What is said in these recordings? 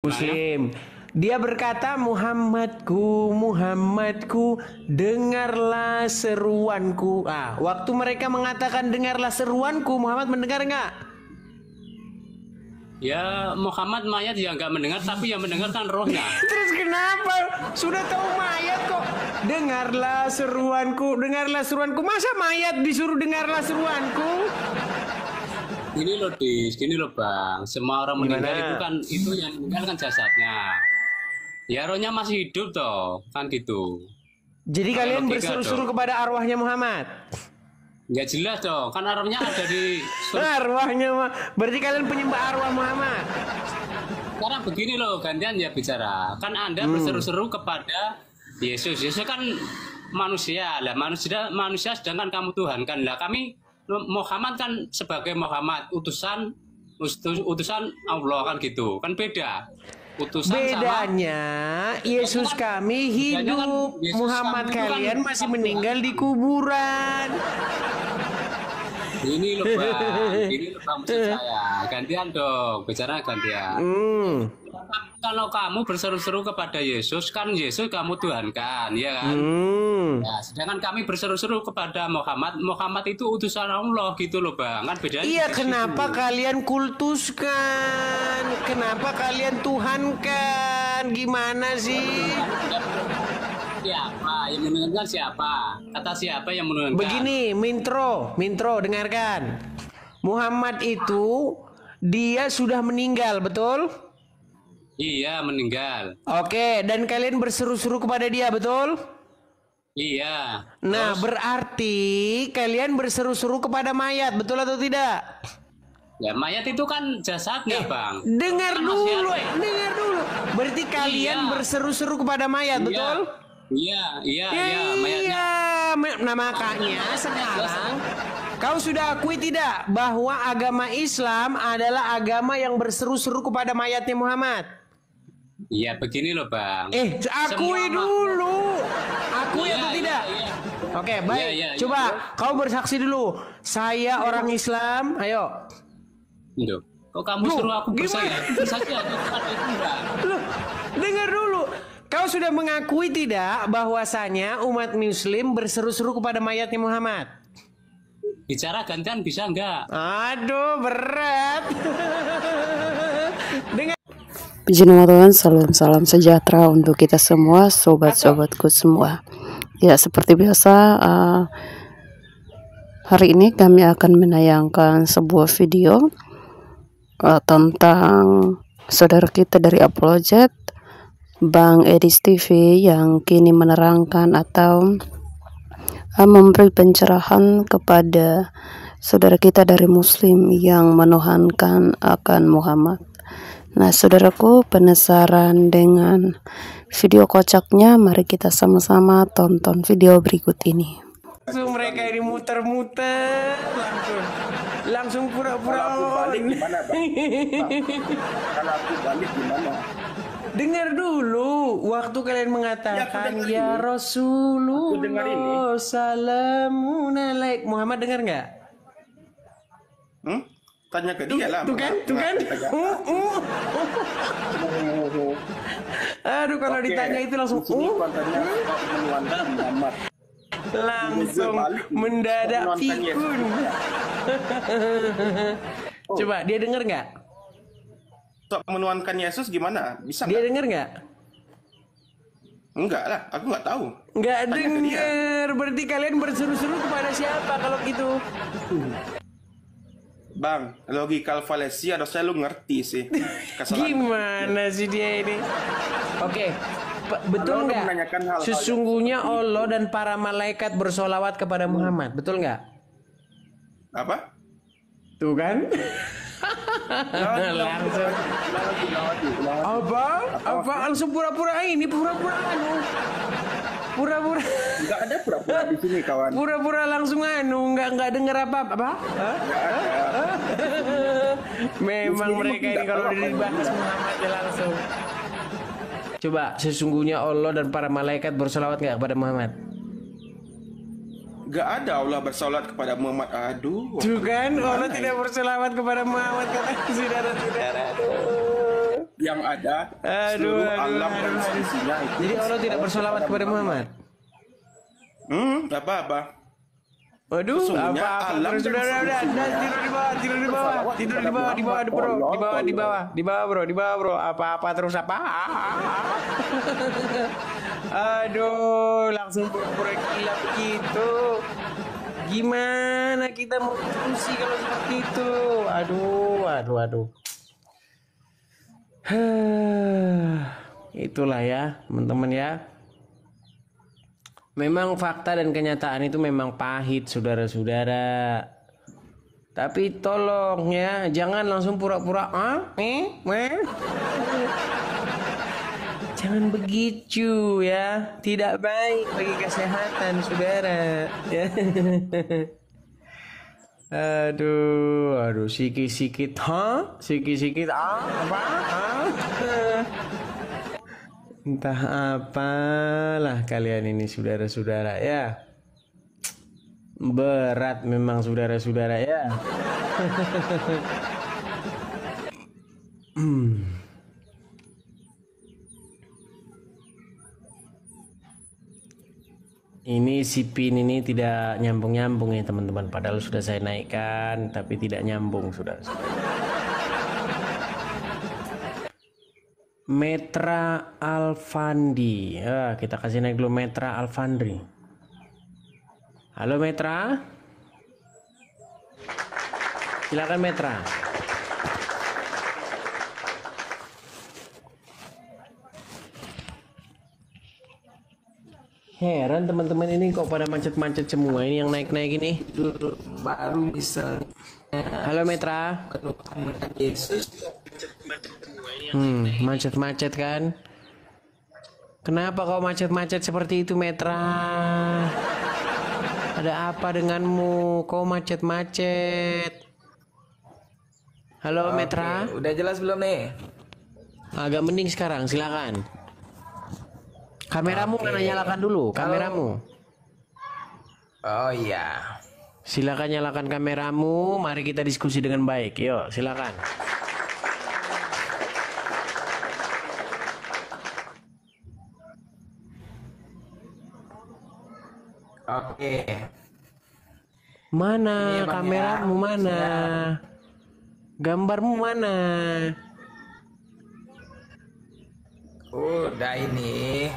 Muslim. Dia berkata, Muhammadku, Muhammadku, dengarlah seruanku. Waktu mereka mengatakan dengarlah seruanku, Muhammad mendengar nggak? Ya, Muhammad mayat ya nggak mendengar, tapi yang mendengarkan rohnya. Terus kenapa? Sudah tahu mayat kok. Dengarlah seruanku, dengarlah seruanku. Masa mayat disuruh dengarlah seruanku? Gini loh Bang, semua orang meninggal itu kan yang meninggal kan jasadnya. Ya rohnya masih hidup toh, kan gitu. Jadi kalian berseru-seru kepada arwahnya Muhammad? Ya jelas dong, kan arwahnya ada di arwahnya berarti kalian penyembah arwah Muhammad. Sekarang begini loh, gantian ya bicara. Kan Anda berseru-seru kepada Yesus. Yesus kan manusia lah, manusia sedangkan kamu Tuhan kan lah. Kami Muhammad kan sebagai Muhammad utusan Allah kan gitu. Kan beda. Utusan bedanya sama, Yesus kami hidup, kan, Yesus Muhammad kalian kan masih meninggal di kuburan. Ini loh Bang, maksud saya. Gantian dong, bicara gantian. Kalau kamu berseru-seru kepada Yesus, kan Yesus kamu Tuhan kan, ya kan? Ya, sedangkan kami berseru-seru kepada Muhammad itu utusan Allah gitu loh Bang, kan bedanya. Iya, kenapa kalian kultuskan? Kenapa kalian tuhankan? Gimana sih? Siapa yang menurunkan siapa? Kata siapa yang menurunkan? Begini, Mintro, dengarkan. Muhammad itu dia sudah meninggal, betul? Iya, meninggal. Oke, dan kalian berseru-seru kepada dia, betul? Iya. Nah, berarti kalian berseru-seru kepada mayat, betul atau tidak? Ya, mayat itu kan jasadnya, Bang. Dengar dulu. Berarti kalian berseru-seru kepada mayat, betul? Iya, mayatnya. Nah, makanya sekarang kau sudah akui tidak bahwa agama Islam adalah agama yang berseru-seru kepada mayatnya Muhammad? Iya, begini loh Bang. Akui dulu. Akui atau tidak? Oke, baik. Coba kau bersaksi dulu. Saya orang Islam. Ayo. Kok kamu suruh aku bersaksi? Loh, dengar dulu. Kau sudah mengakui tidak bahwasanya umat Muslim berseru-seru kepada mayatnya Muhammad? Bicara gantian bisa enggak? Aduh, berat. Dengar. Puji nama Tuhan, salam sejahtera untuk kita semua, sobat-sobatku semua. Ya, seperti biasa, hari ini kami akan menayangkan sebuah video tentang saudara kita dari Apologet, Bang Edis TV, yang kini menerangkan atau memberi pencerahan kepada saudara kita dari Muslim yang menuhankan akan Muhammad. Nah, saudaraku, penasaran dengan video kocaknya? Mari kita sama-sama tonton video berikut ini. Langsung mereka ini muter-muter, langsung pura-pura. Kalau aku balik gimana, Bang? Kalau aku balik gimana? Dengar dulu, waktu kalian mengatakan ya Rasulullah salamun alaik, Muhammad dengar nggak? Tanya ke dia lah. Tuh kan? Aduh, kalau ditanya itu langsung langsung mendadak pikun. Coba dia dengar nggak? Untuk menuhankan Yesus gimana? Bisa dia dengar nggak? Enggak lah, aku nggak tahu. Nggak dengar, berarti kalian berseru-seru kepada siapa kalau gitu? Bang, logikal fallacy harusnya lu ngerti sih. Gimana sih dia ini? Oke, betul nggak? Sesungguhnya Allah dan para malaikat bersolawat kepada Muhammad, betul nggak? Apa? Tuh kan? Langsung. Apa? Langsung pura-pura ini, pura-pura. Enggak ada pura-pura di sini, kawan. Pura-pura langsung enggak denger apa-apa. Memang mereka ini kalau dibahas Muhammad ya langsung. Coba, sesungguhnya Allah dan para malaikat bersolawat nggak kepada Muhammad? Gak ada Allah bersolat kepada Muhammad. Aduh. Tuh kan, Allah tidak bersolawat kepada Muhammad, kata saudara-saudara. yang ada Aduh, seluruh aduh, alam dan aduh. seisinya itu. Jadi Allah tidak bersolawat kepada Muhammad. Gak apa-apa. Waduh, Sesungguhnya apa-apa alam terus dan udah seisinya tidur di bawah, tidur di bawah, tidur di bawah, di bawah bro, apa-apa terus apa? Aduh, langsung pura-pura gila begitu. Gimana kita mau diskusi kalau seperti itu? Aduh. Itulah ya, teman-teman ya. Memang fakta dan kenyataan itu memang pahit, saudara-saudara. Tapi tolong ya, jangan langsung pura-pura Jangan begitu ya, tidak baik bagi kesehatan saudara. Ya. Aduh, sikit-sikit, sikit-sikit, apa? Entah apalah kalian ini saudara-saudara ya. Berat memang saudara-saudara ya. Ini si pin ini tidak nyambung-nyambung ya teman-teman. Padahal sudah saya naikkan tapi tidak nyambung saudara. Metra Alfandi. Kita kasih naik dulu Metra Alfandri. Halo Metra. Silakan Metra. Heran teman-teman ini kok pada macet-macet semua ini yang naik-naik ini. Baru bisa. Halo Metra. Yesus. Macet-macet kan? Kenapa kau macet-macet seperti itu Metra? Ada apa denganmu? Kau macet-macet. Halo Metra. Udah jelas belum nih? Agak mending sekarang, silakan. Kameramu mana nyalakan dulu, kameramu. Oh iya. Silakan nyalakan kameramu, mari kita diskusi dengan baik. Yuk, silakan. Oke. Mana Ini emang kameramu ya, mana? Gambarmu mana? Udah ini.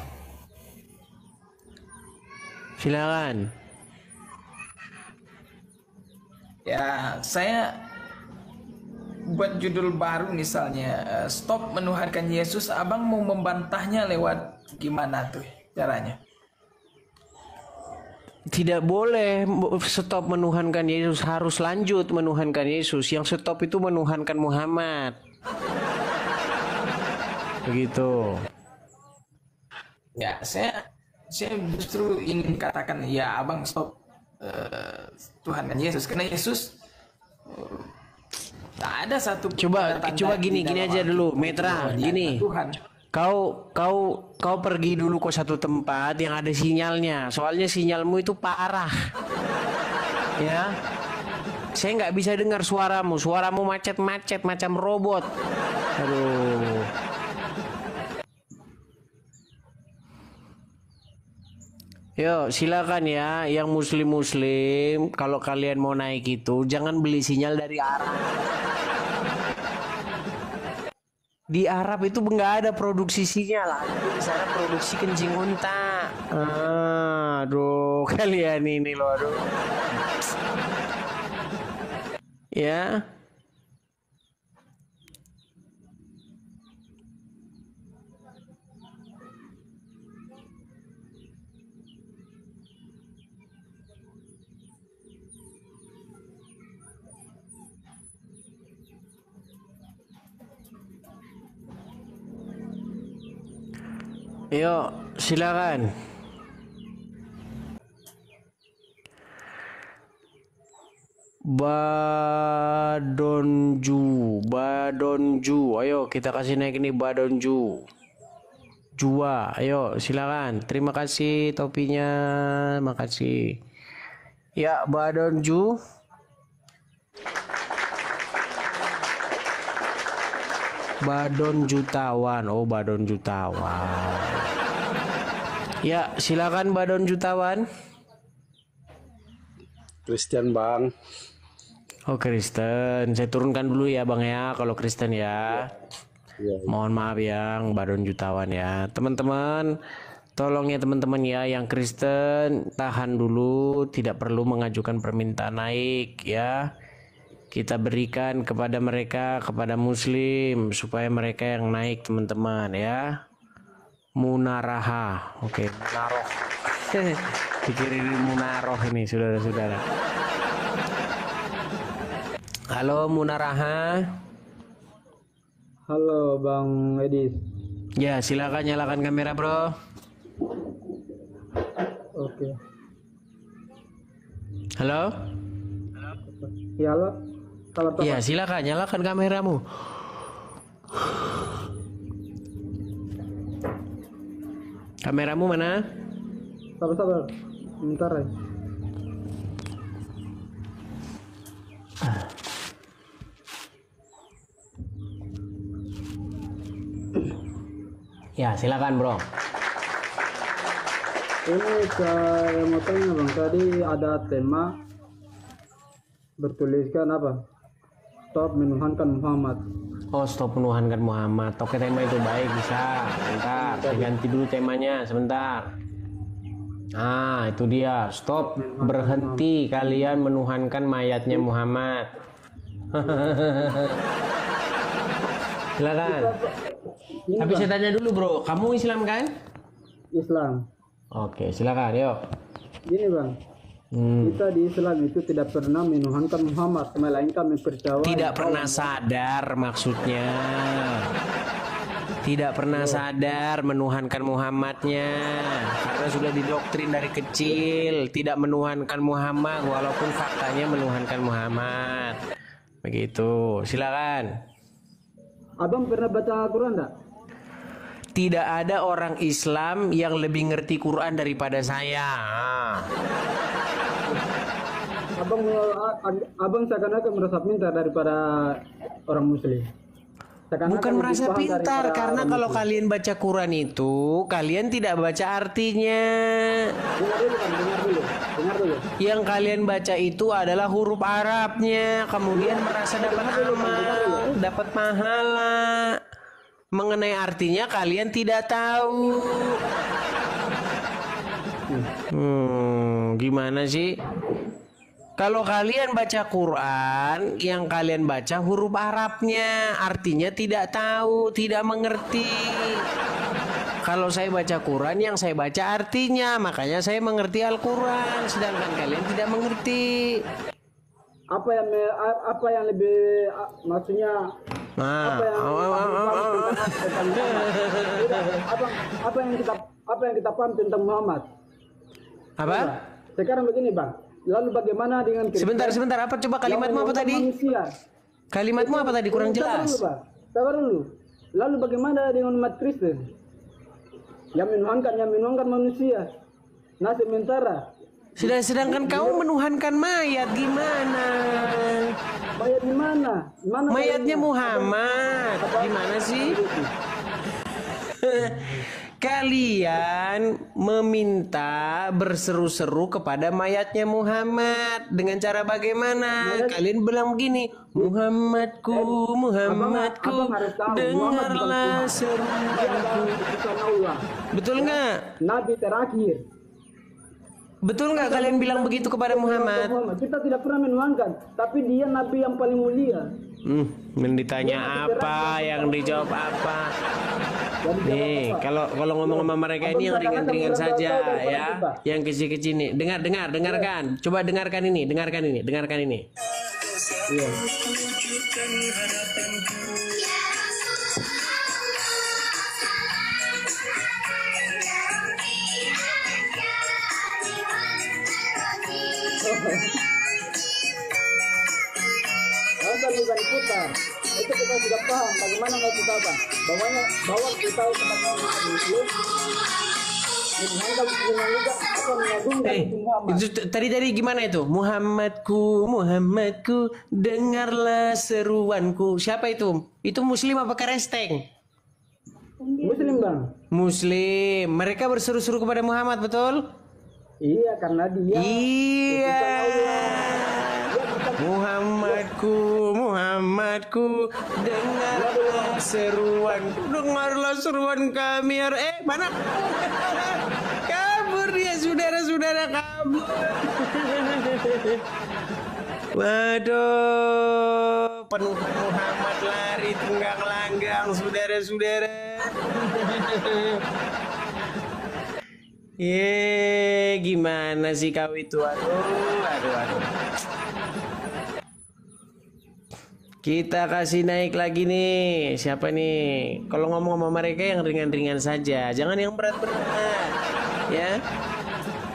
Silakan. Ya, saya buat judul baru misalnya stop menuhankan Yesus. Abang mau membantahnya lewat gimana tuh caranya? Tidak boleh stop menuhankan Yesus, harus lanjut menuhankan Yesus. Yang stop itu menuhankan Muhammad. Begitu. Ya, saya justru ingin katakan ya abang stop Tuhan dan Yesus karena Yesus tak ada satu Coba gini aja dulu, Metra, gini. Tuhan. Kau pergi dulu ke satu tempat yang ada sinyalnya. Soalnya sinyalmu itu parah. Ya. Saya nggak bisa dengar suaramu. Suaramu macet-macet macam robot. Aduh. Yo, silakan ya, yang muslim-muslim, kalau kalian mau naik itu jangan beli sinyal dari Arab. Di Arab itu nggak ada produksi sinyal, di sana produksi kencing unta. Aduh, kalian ini loh, aduh. Ya. Yuk, silakan. Badonju. Ayo kita kasih naik ini Badonju. Jua, ayo silakan. Terima kasih topinya, makasih. Ya, Badonju. Badon jutawan. Oh, Badon jutawan. Ya, silakan Badon jutawan. Kristen Bang. Oh, Kristen. Saya turunkan dulu ya Bang ya kalau Kristen ya. Mohon maaf yang Badon jutawan ya. Teman-teman, tolong ya teman-teman ya yang Kristen tahan dulu, tidak perlu mengajukan permintaan naik ya. Kita berikan kepada mereka, kepada Muslim supaya mereka yang naik teman-teman ya. Munaraha. Oke, Munaroh. Pikirin Munaroh ini saudara-saudara. Halo Munaraha. Halo Bang Edis. Ya, silakan nyalakan kamera, Bro. Oke. Halo? Ya, halo. Kalau Ya, silakan nyalakan kameramu. Kameramu mana? sabar. Bentar ya. Ya, silakan, Bro. Ini saya mau tanya Bang, tadi ada tema bertuliskan apa? Stop menuhankan Muhammad. Oh, stop menuhankan Muhammad. Oke, tema itu baik, bisa. Sebentar, saya ganti dulu temanya, sebentar. Ah, itu dia. Stop, berhenti kalian menuhankan mayatnya Muhammad. Silakan. Tapi saya tanya dulu, Bro. Kamu Islam kan? Islam. Oke, silakan, yuk. Gini Bang, kita di Islam itu tidak pernah menuhankan Muhammad, melainkan mempercayai. Tidak pernah sadar maksudnya. Tidak pernah sadar menuhankan Muhammadnya. Karena sudah didoktrin dari kecil. Tidak menuhankan Muhammad walaupun faktanya menuhankan Muhammad. Begitu, silakan. Abang pernah baca Quran enggak? Tidak ada orang Islam yang lebih ngerti Quran daripada saya. Abang seakan-akan merasa pintar daripada orang Muslim. Bukan merasa pintar, karena kalau kalian baca Quran itu, kalian tidak baca artinya. Dengar dulu. Yang kalian baca itu adalah huruf Arabnya, kemudian merasa dapat amal, dapat pahala. Mengenai artinya kalian tidak tahu. Gimana sih? Kalau kalian baca Quran, yang kalian baca huruf Arabnya, artinya tidak tahu, tidak mengerti. Kalau saya baca Quran, yang saya baca artinya, makanya saya mengerti Al-Quran, sedangkan kalian tidak mengerti. Apa yang lebih maksudnya? Apa yang kita paham tentang Muhammad? Apa? Sekarang begini Bang. Lalu bagaimana dengan Sebentar. Apa coba kalimatmu apa tadi? Kalimatmu apa tadi? Kurang jelas. Sabar dulu. Lalu bagaimana dengan umat Kristen? Yang menuhankan manusia. Nah, sementara Sedangkan kamu menuhankan mayat gimana? mayat di mana? Mayatnya Muhammad. Gimana sih? Kalian meminta berseru-seru kepada mayatnya Muhammad dengan cara bagaimana? Kalian bilang begini, Muhammadku, dengarlah seruanku. Betul nggak? Nabi terakhir. Betul nggak kalian bilang begitu kepada Muhammad? Kita tidak pernah menuhankan, tapi dia Nabi yang paling mulia. Ditanya apa, yang dijawab apa? Nih, kalau ngomong sama mereka ini yang ringan-ringan saja ya, yang kecil-kecil nih. Dengarkan. Coba dengarkan ini. Iya. Kalau bukan diputar, itu kita sudah paham bagaimana mau kita apa. Bahwa kita kepada orang Muslim Itu tadi gimana itu? Muhammadku, Muhammadku, dengarlah seruanku. Siapa itu? Itu Muslim apa keresteng? Muslim bang. Muslim. Mereka berseru-seru kepada Muhammad, betul? Iya, karena dia. Iya. Muhammadku, Muhammadku, dengarlah seruanku, dengarlah seruan kami. Mana? Kabur dia, saudara-saudara, kabur. Waduh, penuh Muhammad lari tunggang langgang, saudara-saudara. Gimana sih kau itu? Aduh. Kita kasih naik lagi nih. Siapa nih? Kalau ngomong sama mereka yang ringan-ringan saja, jangan yang berat-berat, ya.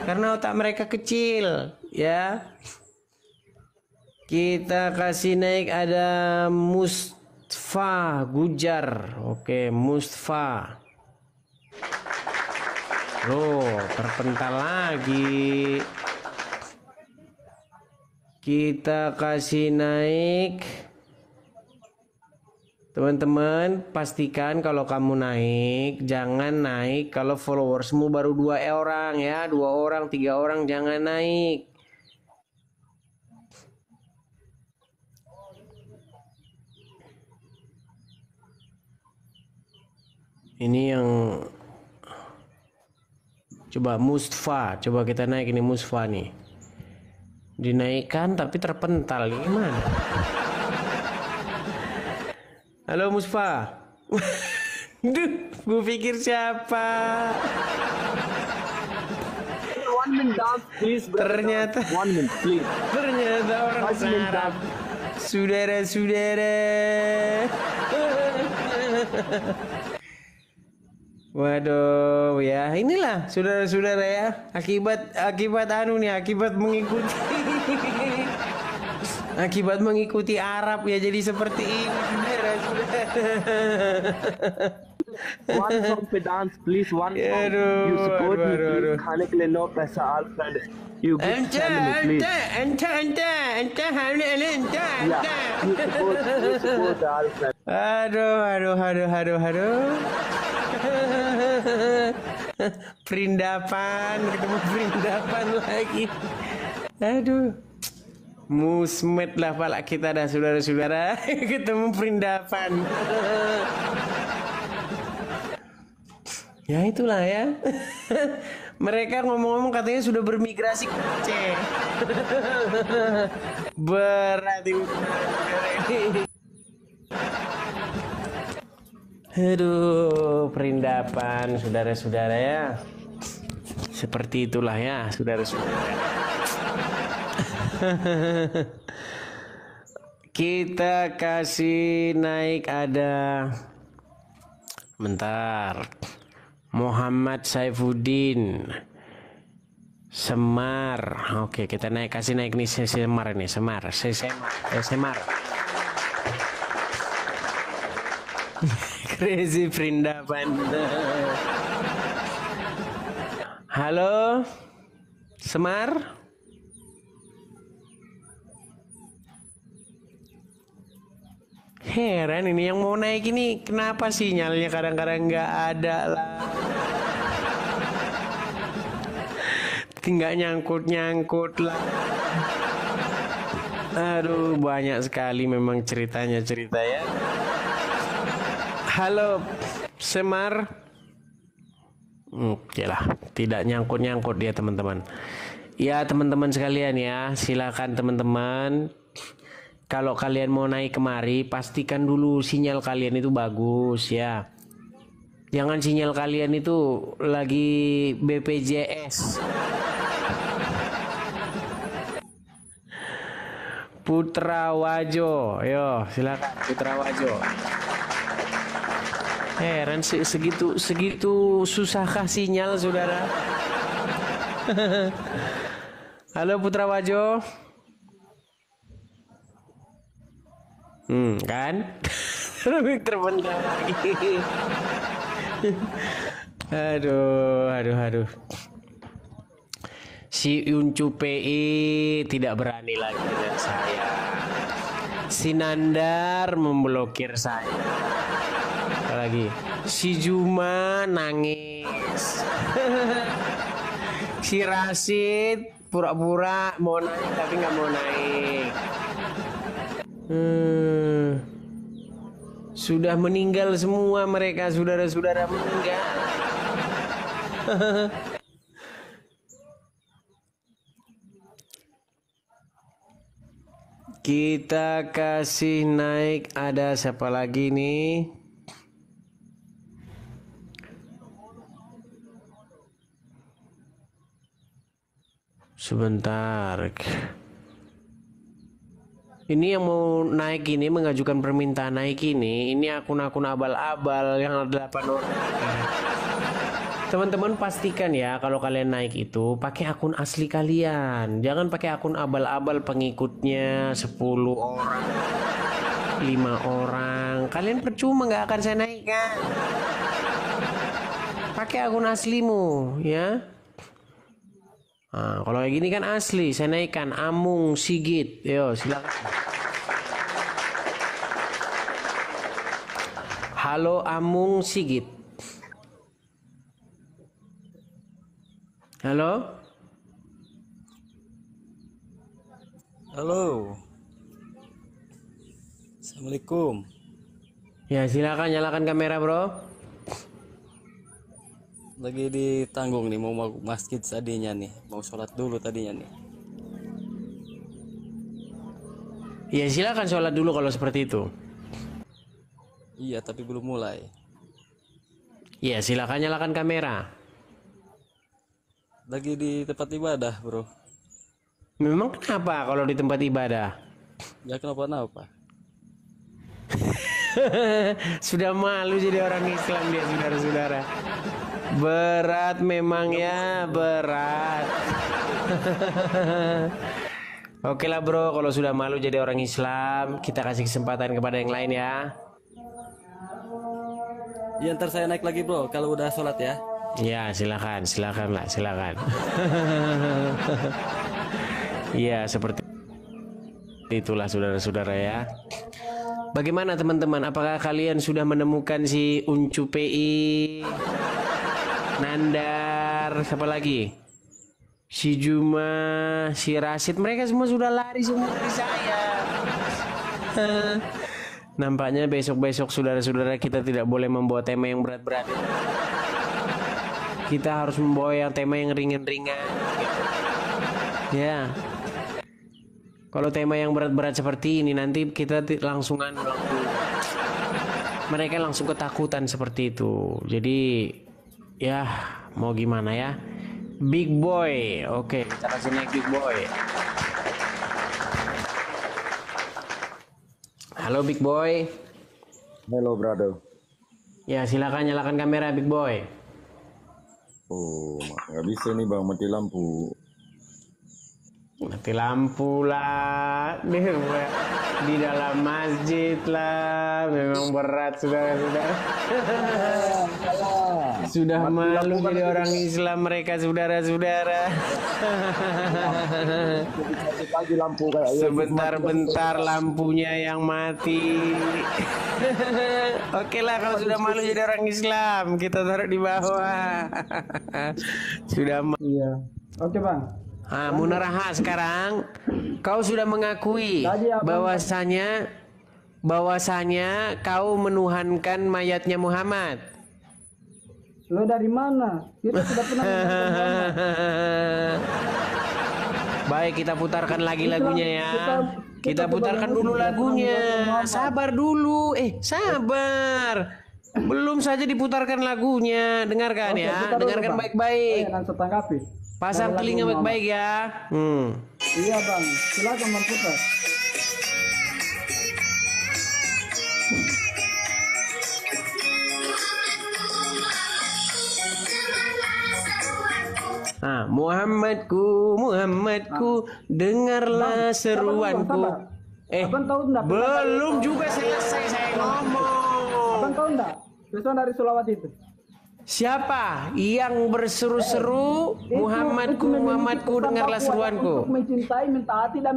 Karena otak mereka kecil, ya. Kita kasih naik ada Mustafa Gujar. Oke, Mustafa. Loh, terpental lagi. Kita kasih naik. Teman-teman, pastikan kalau kamu naik, jangan naik kalau followersmu baru 2 orang ya, 2 orang, 3 orang, jangan naik. Ini yang coba Mustafa, coba kita naik ini Mustafa nih. Dinaikkan tapi terpental, gimana? Halo Mustafa. Duh, gue pikir siapa? 1 minute dance, please. Ternyata 1 minute, please. Ternyata orang Arab. Saudara-saudara. Waduh, ya inilah saudara-saudara ya, akibat anu nih, akibat mengikuti Arab ya, jadi seperti ini One song पे dance, please. One song. You support me, please. खाने के लिए नो पैसा, all friend. You give family, please. ente Yeah, you support all friend. Aduh. Perindapan, ketemu perindapan lagi. Aduh. Musmet lah pala kita dah, saudara-saudara. Ketemu perindapan. Ya itulah ya. Mereka ngomong-ngomong katanya sudah bermigrasi ke Aceh. Berat ini. Aduh, perindapan saudara-saudara ya. Seperti itulah ya, saudara-saudara. Kita kasih naik ada bentar. Muhammad Saifuddin Semar. Oke, kita kasih naik nih Semar nih, Semar. Crazy perindapan. Halo Semar. Heran ini yang mau naik ini kenapa sinyalnya kadang-kadang nggak ada lah. Tinggal nyangkut lah. Aduh, banyak sekali memang cerita ya. Halo Semar. Oke lah, tidak nyangkut dia teman-teman. Ya teman-teman sekalian ya, silakan teman-teman. Kalau kalian mau naik kemari, pastikan dulu sinyal kalian itu bagus ya. Jangan sinyal kalian itu lagi BPJS. Putra Wajo, yo silakan Putra Wajo. Heran segitu susahkah sinyal saudara? Halo Putra Wajo. Kan? Terbenam lagi. Aduh. Si Uncu PI tidak berani lagi dengan saya. Si Nandar memblokir saya. Apalagi si Juma nangis. Si Rasid pura-pura mau naik tapi nggak mau naik. Sudah meninggal semua mereka, saudara-saudara meninggal. Kita kasih naik, ada siapa lagi nih? Sebentar. Ini yang mau naik ini, mengajukan permintaan naik ini akun-akun abal-abal yang ada 8 orang. Teman-teman pastikan ya kalau kalian naik itu pakai akun asli kalian. Jangan pakai akun abal-abal pengikutnya 10 orang, 5 orang. Kalian percuma nggak akan saya naikkan. Pakai akun aslimu ya. Nah, kalau kayak gini kan asli, saya naikkan Amung Sigit. Yo, silakan. Halo Amung Sigit. Halo? Halo. Assalamualaikum. Ya, silakan nyalakan kamera, Bro. Lagi di Tanggung nih, mau masjid tadinya nih, mau sholat dulu tadinya nih. Ya, silakan sholat dulu kalau seperti itu. Iya, tapi belum mulai. Ya, silakan nyalakan kamera. Lagi di tempat ibadah, bro. Memang kenapa kalau di tempat ibadah? Ya kenapa-napa. Sudah malu jadi orang Islam dia, saudara-saudara. Berat memang ya, berat. Oke lah bro, kalau sudah malu jadi orang Islam, kita kasih kesempatan kepada yang lain ya. Iya, ntar saya naik lagi bro, kalau udah sholat ya. Ya silakan lah, silakan. Ya seperti itulah saudara-saudara ya. Bagaimana teman-teman? Apakah kalian sudah menemukan si Uncu PI, Nandar, siapa lagi? Si Juma, si Rasid, mereka semua sudah lari semua dari saya. Nampaknya besok-besok saudara-saudara kita tidak boleh membawa tema yang berat-berat. Kita harus membawa yang tema yang ringan-ringan. Gitu. Ya. Kalau tema yang berat-berat seperti ini nanti kita langsungan mereka langsung ketakutan seperti itu. Jadi ya mau gimana ya. Big Boy. Oke, kita kasih naik Big Boy. Halo Big Boy. Hello brother. Ya silakan nyalakan kamera Big Boy. Oh, nggak bisa nih bang, mati lampu. Mati lampu lah. Di dalam masjid lah. Memang berat saudara-saudara. Sudah malu jadi orang Islam mereka saudara-saudara. Sebentar-bentar lampunya yang mati. Oke lah kalau sudah malu jadi orang Islam kita taruh di bawah. Sudah Iya. Oke bang. Munaraha sekarang kau sudah mengakui bahwasanya kau menuhankan mayatnya Muhammad. Lo dari mana? Kita sudah pernah Baik, kita putarkan lagi lagunya ya. Kita putarkan dulu lagunya. Sabar dulu. Sabar. Belum saja diputarkan lagunya. Dengarkan ya. Dengarkan baik-baik. Pasang telinga baik-baik ya. Iya bang. Silakan memputar. Muhammadku, dengarlah seruanku. Abang tahu enggak? Belum juga selesai saya ngomong. Abang tahu enggak? Pesan dari Sulawesi itu. Siapa yang berseru-seru Muhammadku, Muhammadku, dengarlah seruanku. Untuk mencintai, mentaati dan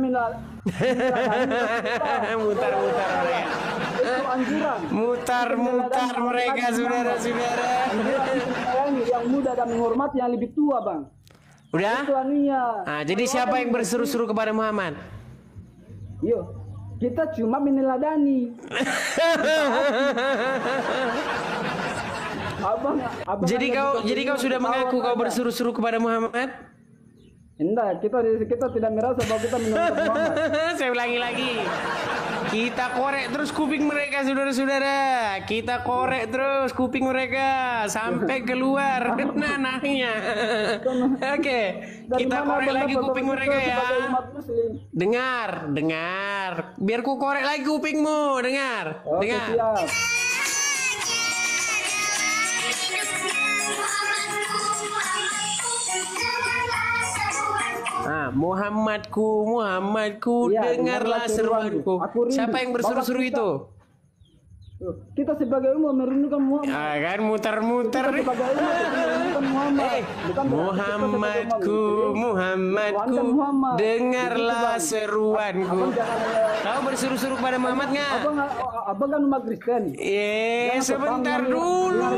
Mutar-mutar mereka. Itu anjuran. Mutar-mutar mereka, saudara-saudara. Yang muda dan menghormati yang lebih tua, Bang. Udah? Itu anunya. Nah, jadi siapa yang berseru-seru kepada Muhammad? Yo, kita cuma meneladani. Jadi kau sudah mengaku kau berseru-seru kepada Muhammad? Enggak, kita tidak merasa bahwa kita menurut Muhammad. Saya ulangi lagi. Kita korek terus kuping mereka, saudara-saudara. Kita korek terus kuping mereka sampai keluar nanahnya. Oke, kita korek lagi kuping mereka ya. Dengar. Biar ku korek lagi kupingmu, dengar. Dengar. Siap. Muhammadku, Ya, dengarlah seruanku. Siapa yang berseru-seru itu? Kita sebagai umat merindukan Muhammad. Kan muter-muter. Muhammadku, dengarlah seruanku. Kau berseru-seru kepada Muhammad nggak? Abang kan umat Kristen. Sebentar dulu.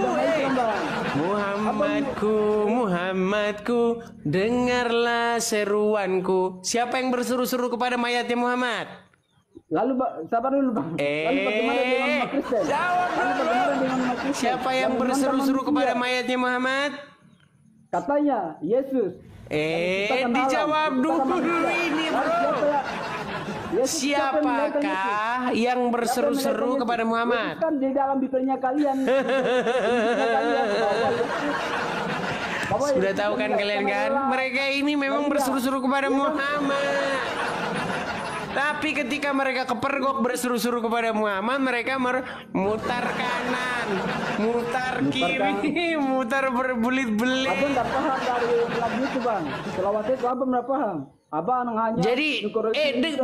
Muhammadku, dengarlah seruanku. Siapa yang berseru-seru kepada mayatnya Muhammad? Lalu sabar dulu, Bang. Lalu bagaimana dengan umat Kristen? Jawab dulu. Siapa yang berseru-seru kepada mayatnya Muhammad? Katanya Yesus. Dijawab dulu ini, bro. Siapakah yang berseru-seru kepada Muhammad? Kan di dalam Bibelnya kalian. Sudah tahu kan kalian kan? Mereka ini memang berseru-seru kepada Muhammad. Tapi ketika mereka kepergok berseru-seru kepada Muhammad, mereka mutar kanan, mutar kiri, mutar berbelit-belit. Abang nggak paham dari lagu itu, Bang. Selawat itu abang nggak paham. Abang hanya. Jadi,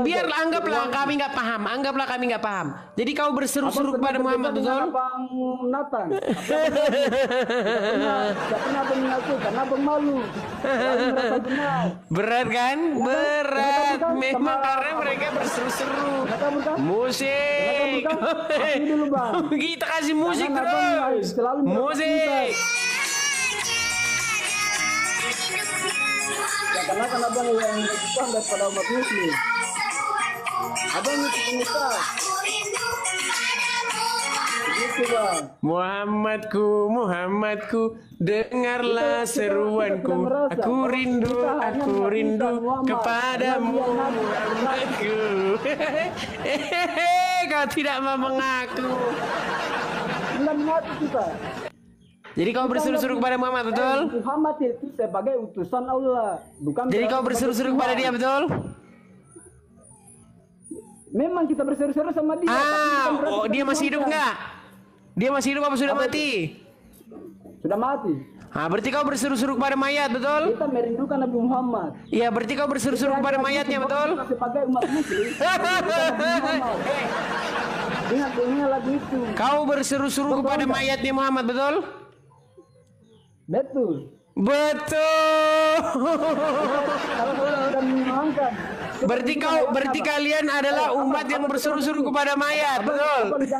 biar anggaplah kami nggak paham. Anggaplah kami nggak paham. Jadi kau berseru-seru kepada Muhammad, betul? Bang Nathan. Tidak pernah abang mengaku karena abang malu. Berat kan? Berat. Memang karena mereka berseru-seru. Musik. Kita kasih musik terus. Musik. Karena kan abang yang Islam daripada umat Muslim. Abang itu pengusaha. Begitu, Bang. Muhammadku, dengarlah seruanku. Aku rindu kepadamu, Muhammadku. Kau tidak mau mengaku. Tidak mengaku kita. Jadi kau berseru-seru kepada Muhammad, betul? Muhammad itu sebagai utusan Allah, bukan. Jadi kau berseru-seru kepada dia, betul? Memang kita berseru-seru sama dia. Dia masih hidup nggak? Dia masih hidup apa sudah mati? Sudah mati. Berarti kau berseru-seru kepada mayat, betul? Kita merindukan Nabi Muhammad. Iya, berarti kau berseru-seru kepada mayatnya, betul? Sebagai umat Muslim. Ingat lagu itu. Kau berseru-seru kepada mayatnya Muhammad, betul? Betul. Berarti kalian adalah umat yang berseru-seru kepada mayat, betul? Tapi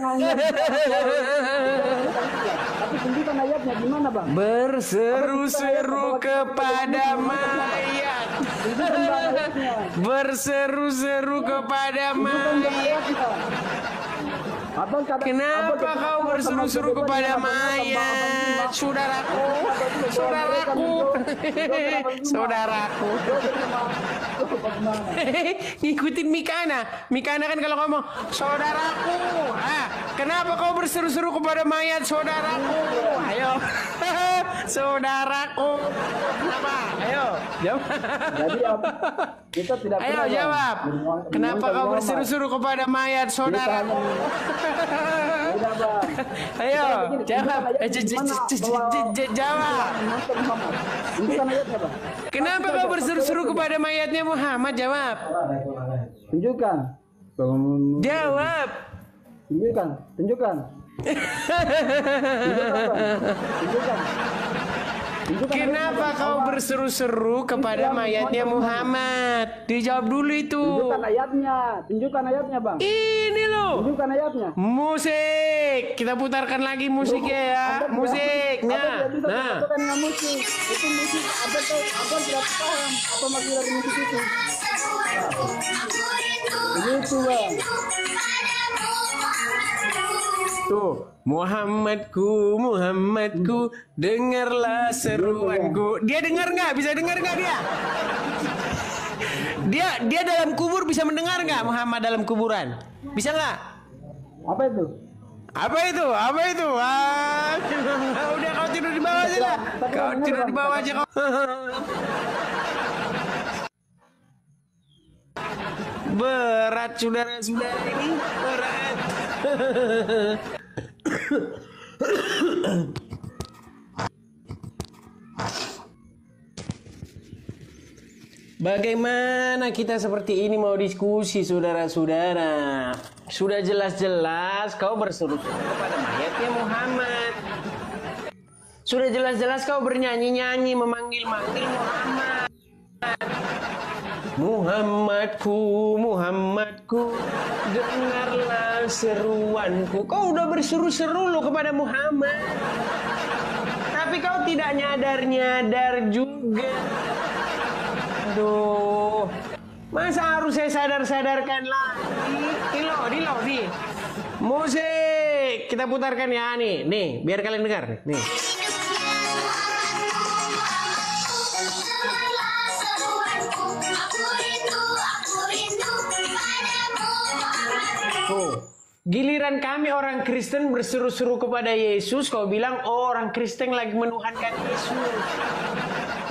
tunjukkan ayatnya gimana, Bang? Berseru-seru kepada mayat. Berseru-seru kepada mayat. Kenapa kau berseru-seru kepada mayat, saudaraku? Ngikutin Mikana kan kalau ngomong saudaraku. Kenapa kau berseru-seru kepada mayat, saudaraku? Ayo, saudaraku. Kenapa? Ayo, jawab. Jadi kita tidak. Ayo jawab. Kenapa kau berseru-seru kepada mayat, saudaraku? Ayo, jawab. Jawab. Kenapa kau berseru-seru kepada mayatnya Muhammad? Jawab. Tunjukkan. Jawab. Tunjukkan. Kenapa kau berseru-seru kepada mayatnya Muhammad? Dijawab dulu itu. Tunjukkan ayatnya bang. Ini loh. Tunjukkan ayatnya. Musik. Kita putarkan lagi musiknya ya. Musiknya. Nah. Dengan musik. Itu musik. Abang tidak paham apa maksud dari musik itu. Begitu bang. Tuh, Muhammadku, Muhammadku, dengarlah seruanku. Dia dengar nggak? Bisa dengar nggak dia? Dia dalam kubur bisa mendengar nggak Muhammad dalam kuburan? Bisa nggak? Apa itu? Apa itu? Apa itu? Udah kau tidur di bawah aja lah. Kau tidur di bawah aja kau. Berat saudara-saudara ini, berat. Bagaimana kita seperti ini mau diskusi saudara-saudara? Sudah jelas-jelas kau berseru-seru kepada mayatnya Muhammad. Sudah jelas-jelas kau bernyanyi-nyanyi memanggil-manggil Muhammad. Muhammadku, Muhammadku, dengarlah seruanku. Kau udah berseru-seru lo kepada Muhammad. Tapi kau tidak nyadar-nyadar juga. Aduh, masa harus saya sadar-sadarkan lagi? Di musik kita putarkan ya nih, biar kalian dengar nih. Giliran kami orang Kristen berseru-seru kepada Yesus, kau bilang orang Kristen lagi menuhankan Yesus.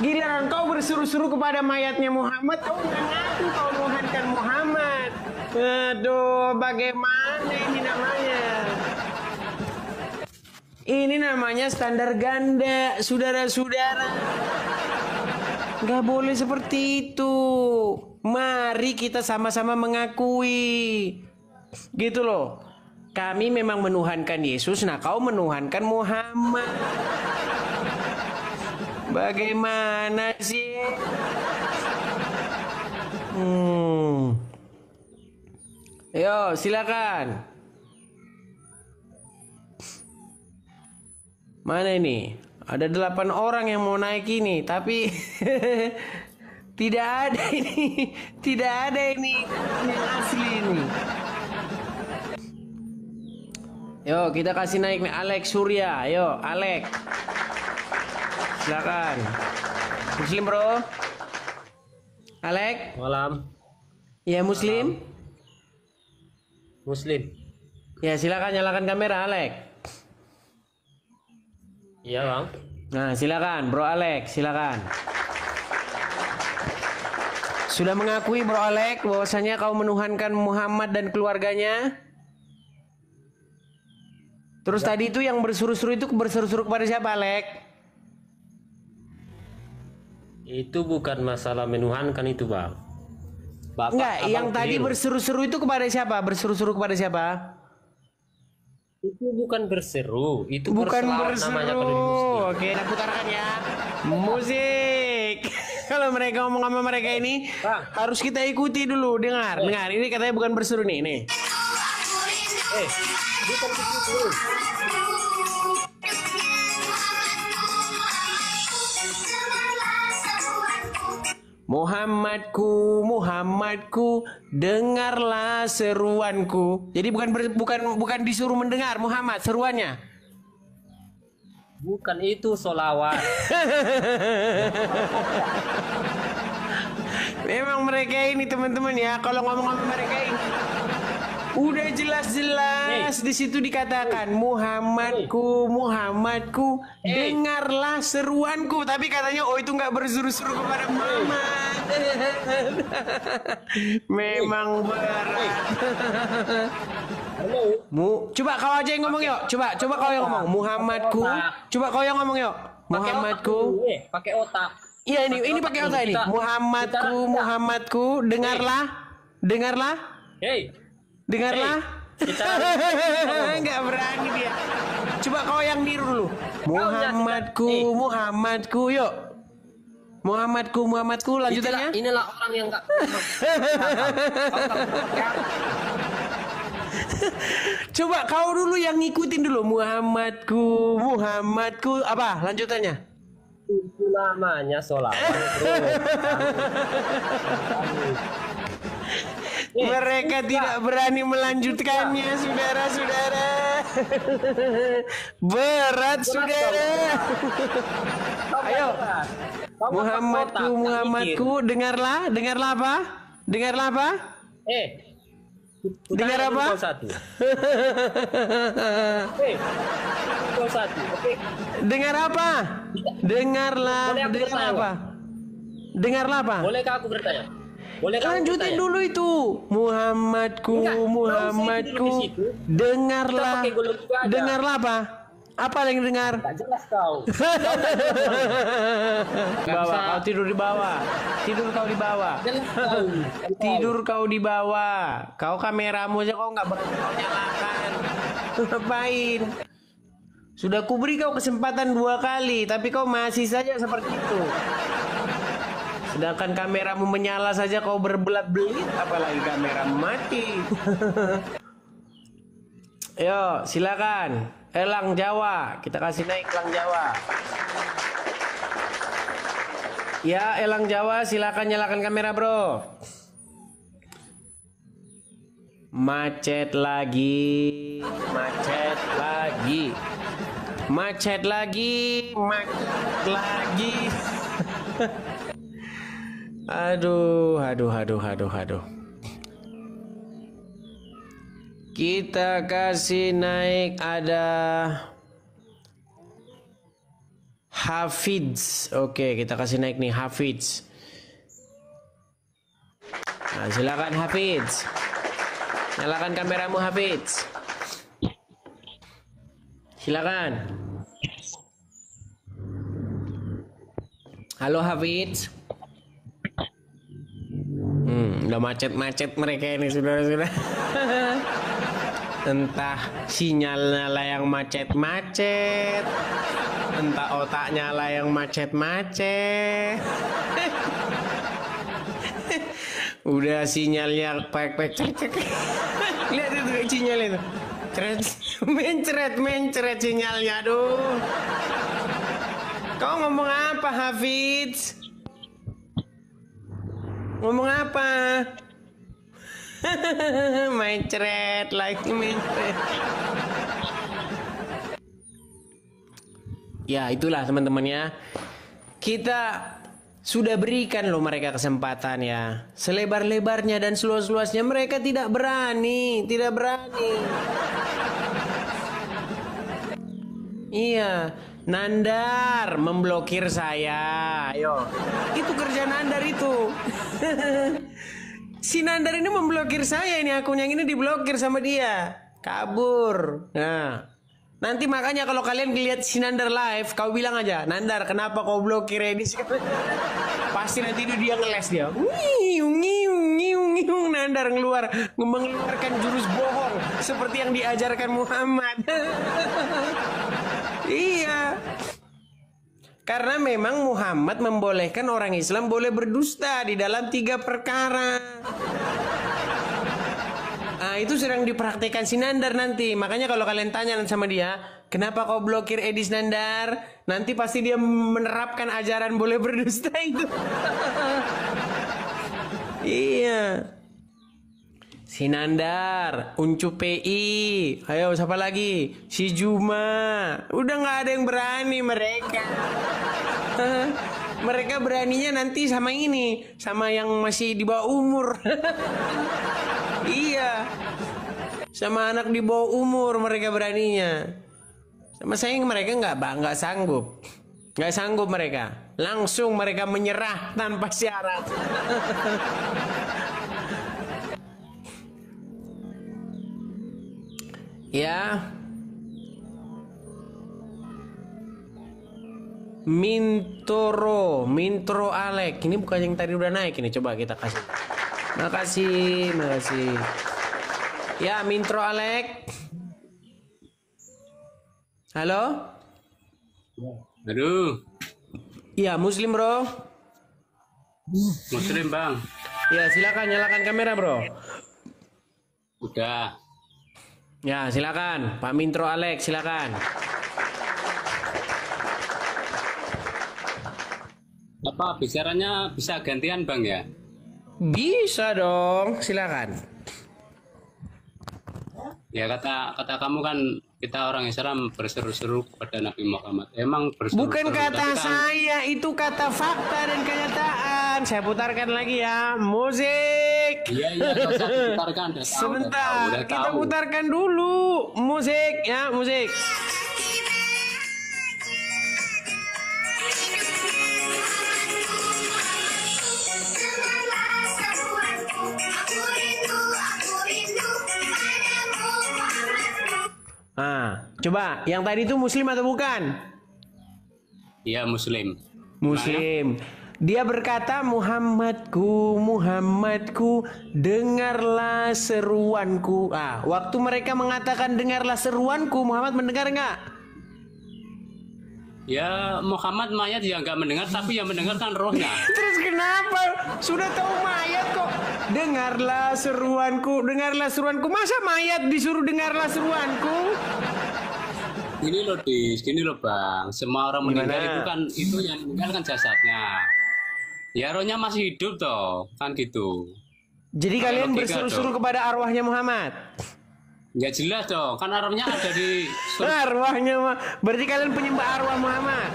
Giliran kau berseru-seru kepada mayatnya Muhammad, kau mengaku kau menuhankan Muhammad. Aduh, bagaimana ini namanya? Ini namanya standar ganda, saudara-saudara. Gak boleh seperti itu. Mari kita sama-sama mengakui. Gitu loh. Kami memang menuhankan Yesus, nah kau menuhankan Muhammad. Bagaimana sih? Yo, silakan. Mana ini? Ada 8 orang yang mau naik ini, tapi tidak ada ini. Tidak ada ini yang asli ini. Yo, kita kasih naik nih Alex Surya. Yo, Alex. Silakan. Muslim, bro. Alex. Malam. Ya, Muslim. Muslim. Ya, silakan nyalakan kamera, Alex. Iya, Bang. Nah, silakan, Bro Alex, silakan. Sudah mengakui Bro Alex bahwasanya kau menuhankan Muhammad dan keluarganya? Terus tadi itu yang berseru-seru itu berseru-seru kepada siapa, Alek? Itu bukan masalah menuhankan itu, Bang. Bapak, enggak, yang keliru. tadi berseru-seru itu kepada siapa? Berseru-seru kepada siapa? Itu bukan berseru, itu bukan berseru. Oke, kita putarkan ya. Musik. Kalau mereka ngomong sama mereka ini, Bang, harus kita ikuti dulu. Dengar. Ini katanya bukan berseru nih. Bukan begitu. Muhammadku, Muhammadku, dengarlah seruanku. Jadi bukan disuruh mendengar Muhammad seruannya. Bukan itu solawat. Memang mereka ini teman-teman ya, kalau ngomong-ngomong mereka ini udah jelas-jelas di situ dikatakan Muhammadku, Muhammadku, dengarlah seruanku. Tapi katanya itu nggak berseru-seru kepada Muhammad. Memang berat. Coba kau aja yang ngomong yuk. Coba kau yang ngomong. Muhammadku. Coba kau yang ngomong yuk. Muhammadku. Pakai otak. Iya ini pakai otak ini. Muhammadku, Muhammadku, dengarlah. Hei. Dengarlah. Enggak berani dia. Coba kau yang niru dulu. Muhammadku, yuk. Muhammadku, lanjutannya. Inilah orang yang enggak. Coba kau dulu yang ngikutin dulu. Muhammadku, apa lanjutannya? Itu namanya sholawat, bro. Mereka tidak berani melanjutkannya, saudara-saudara. Berat, saudara. Ayo. Muhammadku, dengarlah apa? Dengar apa? Dengar apa? Dengarlah apa? Bolehkah aku bertanya? Lanjutin dulu itu. Muhammadku. Dengarlah apa? Apa yang dengar? Tak jelas kau. Kau tidur di bawah. Tidur kau di bawah. Kau kameramu aja kau nggak berani kau nyalakan. Ngapain? Sudah kuberi kau kesempatan 2 kali, tapi kau masih saja seperti itu. Sedangkan kameramu menyala saja kau berbelat-belit, apalagi kameramu mati. Yo, silakan. Elang Jawa, kita kasih naik Elang Jawa. Ya, Elang Jawa, silakan nyalakan kamera, bro. Macet lagi. Aduh. Kita kasih naik ada Hafiz. Oke, kita kasih naik nih Hafiz. Nah, silakan Hafiz. Nyalakan kameramu Hafiz. Silakan. Halo Hafiz. Udah macet-macet mereka ini, saudara-saudara. Entah sinyalnya lah yang macet-macet, entah otaknya lah yang macet-macet. Udah sinyalnya pek-pek cek. Lihat itu sinyal itu. Mencret sinyalnya, aduh. Kau ngomong apa, Hafiz? Ngomong apa? Mencret. Ya, itulah teman-teman ya. Kita sudah berikan loh mereka kesempatan ya. Selebar-lebarnya dan seluas-luasnya mereka tidak berani. Iya, Nandar memblokir saya. Ayo. Itu kerja Nandar itu. Si Nandar ini memblokir saya, ini akun yang ini diblokir sama dia. Kabur. Nah, nanti makanya kalau kalian lihat si Nandar live, kau bilang aja, Nandar kenapa kau blokir Edis? Pasti nanti itu dia ngeles dia. Ngiung, Nandar mengeluarkan jurus bohong seperti yang diajarkan Muhammad. Iya. Karena memang Muhammad membolehkan orang Islam boleh berdusta di dalam 3 perkara. Nah, itu sedang dipraktekkan si Nandar nanti. Makanya kalau kalian tanya sama dia, kenapa kau blokir Edis Nandar? Nanti pasti dia menerapkan ajaran boleh berdusta itu. Iya. Si Nandar, Uncu PI, ayo siapa lagi? Si Juma, udah nggak ada yang berani mereka. Mereka beraninya nanti sama ini, sama yang masih di bawah umur. Iya, sama anak di bawah umur mereka beraninya. Sama saya mereka nggak sanggup mereka. Langsung mereka menyerah tanpa syarat. Ya, Mintro Alek, ini bukan yang tadi udah naik ini, coba kita kasih. Makasih. Ya, Mintro Alek. Halo? Aduh, Iya, Muslim, Bro. Muslim bang. Ya, silakan nyalakan kamera, Bro. Udah. Ya, silakan. Pak Mintro Alex, silakan. Apa bicaranya bisa gantian bang ya? Bisa dong, silakan. Ya kata kamu kan kita orang Islam berseru-seru kepada Nabi Muhammad. Emang berseru-seru. Bukan kata tapi kan, saya, itu kata fakta dan kenyataan. Saya putarkan lagi ya. Musik. Iya, nggak usah diputarkan. Udah tahu, Sebentar, udah kita tahu. putarkan dulu. Musik, ya, musik. Nah, coba, yang tadi itu Muslim atau bukan? Iya Muslim. Muslim. Dia berkata, Muhammadku, Muhammadku, dengarlah seruanku. Ah, waktu mereka mengatakan dengarlah seruanku, Muhammad mendengar nggak? Ya Muhammad mayat ya nggak mendengar, tapi yang mendengarkan rohnya. Terus kenapa? Sudah tahu mayat kok. Dengarlah seruanku, dengarlah seruanku. Masa mayat disuruh dengarlah seruanku? Gini loh bang. Semua orang meninggal itu kan, itu yang meninggal kan jasadnya. Ya rohnya masih hidup toh, kan gitu. Jadi kalian berseru-seru kepada arwahnya Muhammad? Nggak jelas dong, kan arwahnya ada di arwahnya, berarti kalian penyembah arwah Muhammad.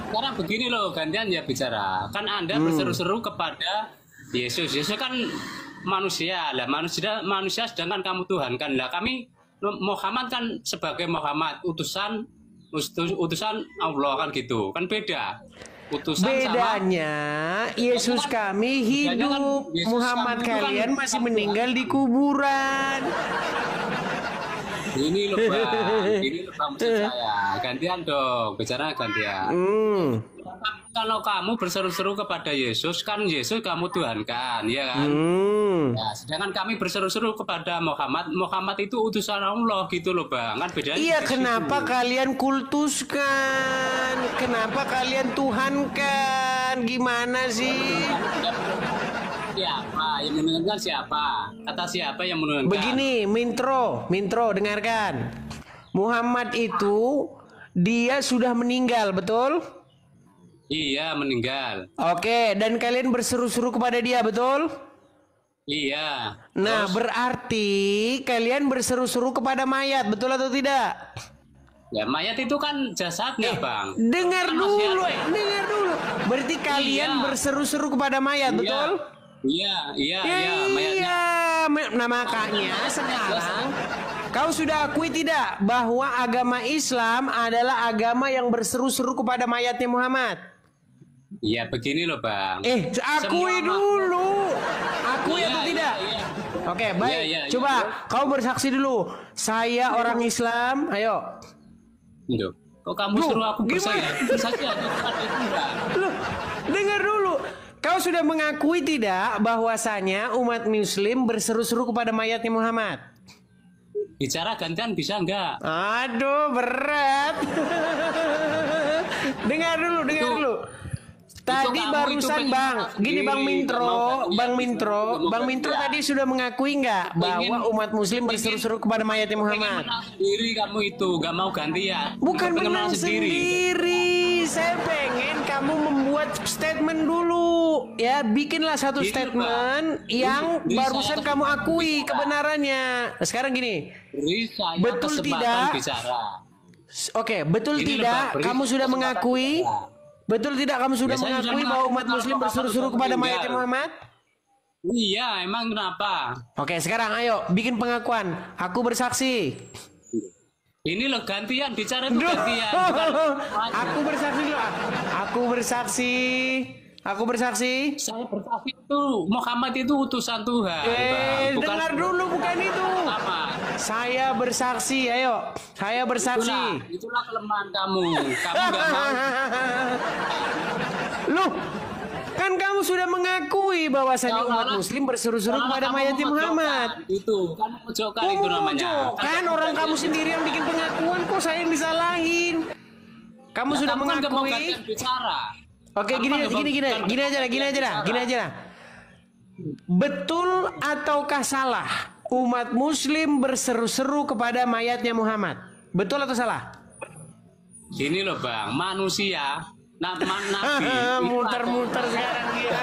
Sekarang begini loh, gantian ya bicara. Kan Anda berseru-seru kepada Yesus. Yesus kan manusia lah, manusia sedangkan kamu Tuhan kan lah. Kami Muhammad kan sebagai Muhammad utusan Allah kan gitu, kan beda. Utusan bedanya sama, Yesus kami hidup, kan, Muhammad kalian kan masih meninggal di kuburan. Ini loh bang, maksud saya. Gantian dong, bicara gantian. Kalau kamu berseru-seru kepada Yesus, kan Yesus kamu Tuhan kan, ya kan? Ya, sedangkan kami berseru-seru kepada Muhammad, Muhammad itu utusan Allah gitu loh bang, kan bedanya. Iya, kenapa kalian kultuskan? Kenapa kalian tuhankan? Gimana sih? Siapa yang mendengarkan siapa? Kata siapa yang mendengarkan? Begini, Mintro, dengarkan. Muhammad itu dia sudah meninggal, betul? Iya, meninggal. Oke, dan kalian berseru-seru kepada dia, betul? Iya. Nah, berarti kalian berseru-seru kepada mayat, betul atau tidak? Ya, mayat itu kan jasadnya, Bang. Dengar dulu. Berarti kalian berseru-seru kepada mayat, betul? Iya, mayatnya. Nah, makanya sekarang kau sudah akui tidak bahwa agama Islam adalah agama yang berseru-seru kepada mayatnya Muhammad? Iya, begini loh bang. Akui dulu. Akui atau tidak? Iya. Oke, baik. Coba kau bersaksi dulu. Saya orang Islam. Ayo. Loh, kok kamu suruh aku bersaksi atau tidak? Loh, dengar dulu. Kau sudah mengakui tidak bahwasanya umat Muslim berseru-seru kepada mayatnya Muhammad? Bicara gantian bisa enggak? Aduh, berat. Dengar dulu. Tadi barusan Bang, gini Bang Mintro tadi sudah mengakui nggak bahwa umat Muslim berseru-seru kepada mayatnya Muhammad? Sendiri kamu itu nggak mau gantian. Bukan menang sendiri. Saya pengen kamu membuat statement dulu, ya bikinlah satu statement yang barusan kamu akui kebenarannya. Nah, sekarang gini, betul tidak? Oke, betul tidak? Kamu sudah mengakui? Betul tidak kamu sudah mengakui bahwa umat Muslim berseru-seru kepada mayat Muhammad? Iya, emang kenapa? Oke, sekarang ayo bikin pengakuan. Aku bersaksi. Ini loh gantian, bicara itu gantian. Aku bersaksi dulu. Aku bersaksi. Saya bersaksi itu Muhammad itu utusan Tuhan. Dengar dulu, bukan itu. Apa? Saya bersaksi, ayo. Saya bersaksi. Itulah kelemahan kamu. Kamu nggak mau. Loh, Kan kamu sudah mengakui bahwasannya umat muslim berseru-seru kepada mayatnya Muhammad. Itu kan memojokkan itu namanya. Kan orang kamu sendiri yang bikin pengakuan, kok saya yang disalahin. Kamu sudah mengakui. Oke, gini aja lah. Betul ataukah salah umat muslim berseru-seru kepada mayatnya Muhammad? Betul atau salah? Gini loh Bang, manusia nabi muter-muter sekarang dia.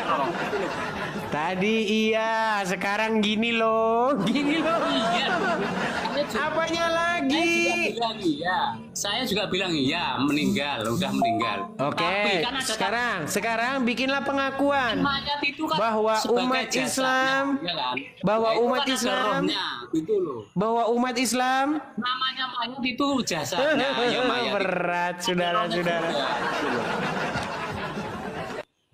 Tadi iya, sekarang gini loh. Iya. Apanya lagi? Saya juga bilang iya, udah meninggal. Oke, kan sekarang bikinlah pengakuan kan bahwa umat Islam, bahwa umat Islam namanya mayat itu jasanya, ya mayat. Berat, saudara-saudara.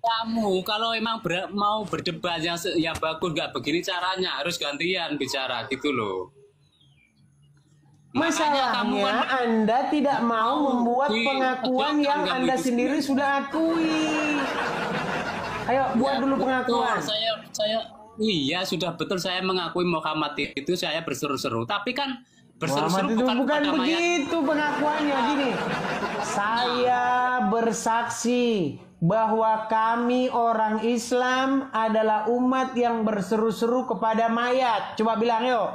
Kamu kalau emang mau berdebat yang bagus, nggak begini caranya, harus gantian bicara gitu loh. Masalahnya Anda tidak mau membuat pengakuan yang Anda sendiri sudah akui. Ayo buat dulu pengakuan. Iya sudah betul, saya mengakui Muhammad itu saya berseru-seru. Tapi kan berseru-seru bukan begitu pengakuannya. Gini, saya bersaksi bahwa kami orang Islam adalah umat yang berseru-seru kepada mayat. Coba bilang yuk.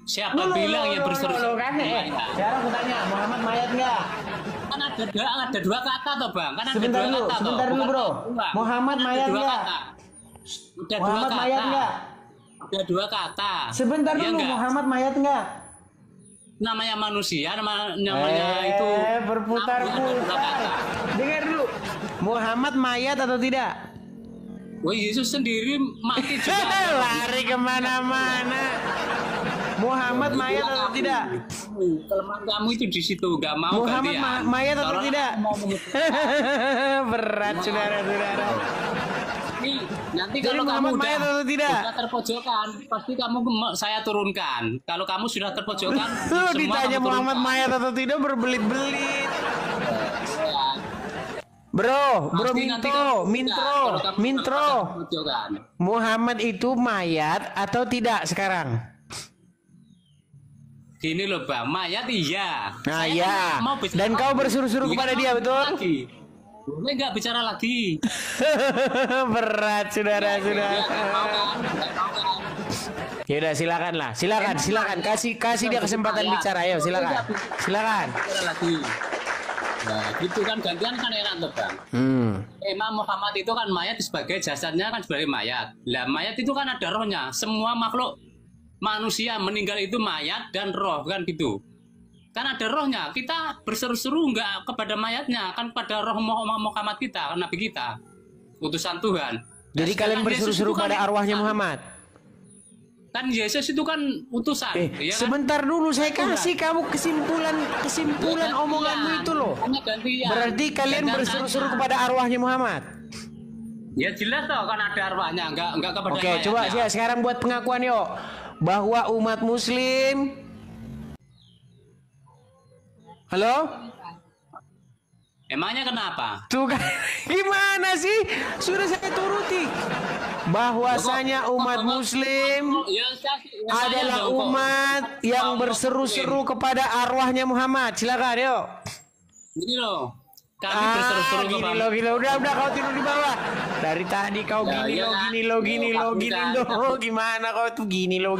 Siapa bilang yang berseru-seru? Sekarang aku tanya, Muhammad mayat enggak? Kan ada dua kata toh Bang. Kan ada sebentar dulu bro. Muhammad mayat enggak? Muhammad mayat enggak? Ada dua kata. Sebentar dulu, Muhammad mayat enggak? Namanya manusia, namanya itu berputar-putar. Dengar dulu. Muhammad mayat atau tidak? Wah, Yesus sendiri mati juga. Lari kemana-mana. Muhammad mayat atau tidak? Kelemahan kamu itu di situ, gak mau. Muhammad mayat atau tidak? Berat, saudara-saudara. Nanti kalau kamu mayat atau tidak? Sudah terpojokan, pasti kamu saya turunkan. Kalau kamu sudah terpojokan, ditanya Muhammad mayat atau tidak berbelit-belit. Bro, Mintro. Muhammad itu mayat atau tidak sekarang? Gini loh Bang, mayat iya. Nah iya. Dan kau bersuruh-suruh kepada dia, betul? Boleh nggak bicara lagi? Berat, saudara-saudara. Ya udah, silakan. Kasih dia kesempatan bicara, ayo silakan. Nah, gitu kan gantian kan enak tuh Bang. Imam Muhammad itu kan mayat sebagai jasadnya kan sebagai mayat. Lah mayat itu kan ada rohnya. Semua makhluk manusia meninggal itu mayat dan roh kan gitu. Kan ada rohnya. Kita berseru-seru enggak kepada mayatnya, kan pada roh Muhammad kita, Nabi kita, utusan Tuhan. Jadi kalian berseru-seru pada arwahnya Muhammad. Kan Yesus itu kan utusan. Ya kan? Sebentar dulu, saya kasih kamu kesimpulan omonganmu itu loh. Berarti kalian berseru-seru kepada arwahnya Muhammad. Ya jelas toh kan ada arwahnya, enggak kepada mayatnya. Oke, coba sekarang buat pengakuan yuk bahwa umat muslim. Halo? Emangnya kenapa? Tuh kan, gimana sih? Sudah saya turuti. Bahwasanya umat muslim adalah umat yang berseru-seru kepada arwahnya Muhammad. Silakan, yuk. Gini loh. Kami berseru-seru kepada. Gini lo. Udah kau tidur di bawah. Dari tadi kau gini lo. Gimana kau tuh gini lo.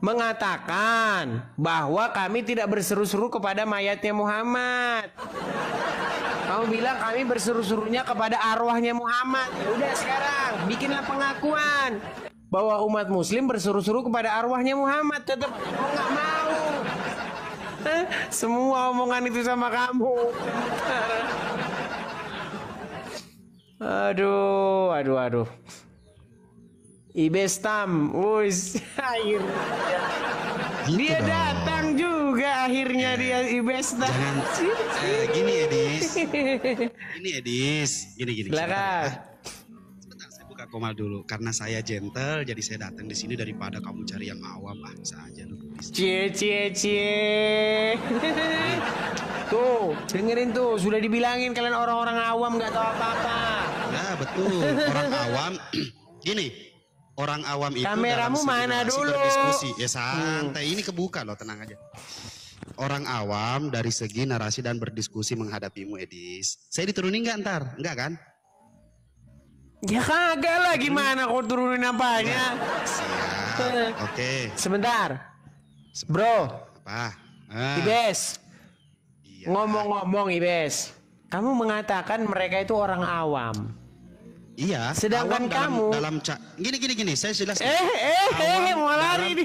Mengatakan bahwa kami tidak berseru-seru kepada mayatnya Muhammad. Kamu bilang kami berseru-serunya kepada arwahnya Muhammad. Ya udah sekarang bikinlah pengakuan bahwa umat muslim berseru-seru kepada arwahnya Muhammad. Tetap nggak mau. Semua omongan itu sama kamu. Aduh. Ibestam, dia datang juga akhirnya dia Ibestam. Gini Edis. Gini. Silakan. Sebentar, saya buka Komal dulu. Karena saya gentle, jadi saya datang di sini daripada kamu cari yang awam. Bisa aja lu. Cie. Tuh, dengerin tuh. Sudah dibilangin kalian orang-orang awam nggak tahu apa-apa. Ya betul. Orang awam. Gini. Orang awam itu kameramu mana dulu? Berdiskusi. Ya santai. Ini kebuka loh, tenang aja. Orang awam dari segi narasi dan berdiskusi menghadapimu, Edis. Saya diturunin nggak ntar? Enggak kan? Ya kagak lah, gimana kau turunin apanya? Siap. Oke. Sebentar. Bro. Apa? Ibes. Iya. Ngomong-ngomong Ibes. Kamu mengatakan mereka itu orang awam. Iya. Sedangkan kamu gini. Saya jelas. Mau lari nih.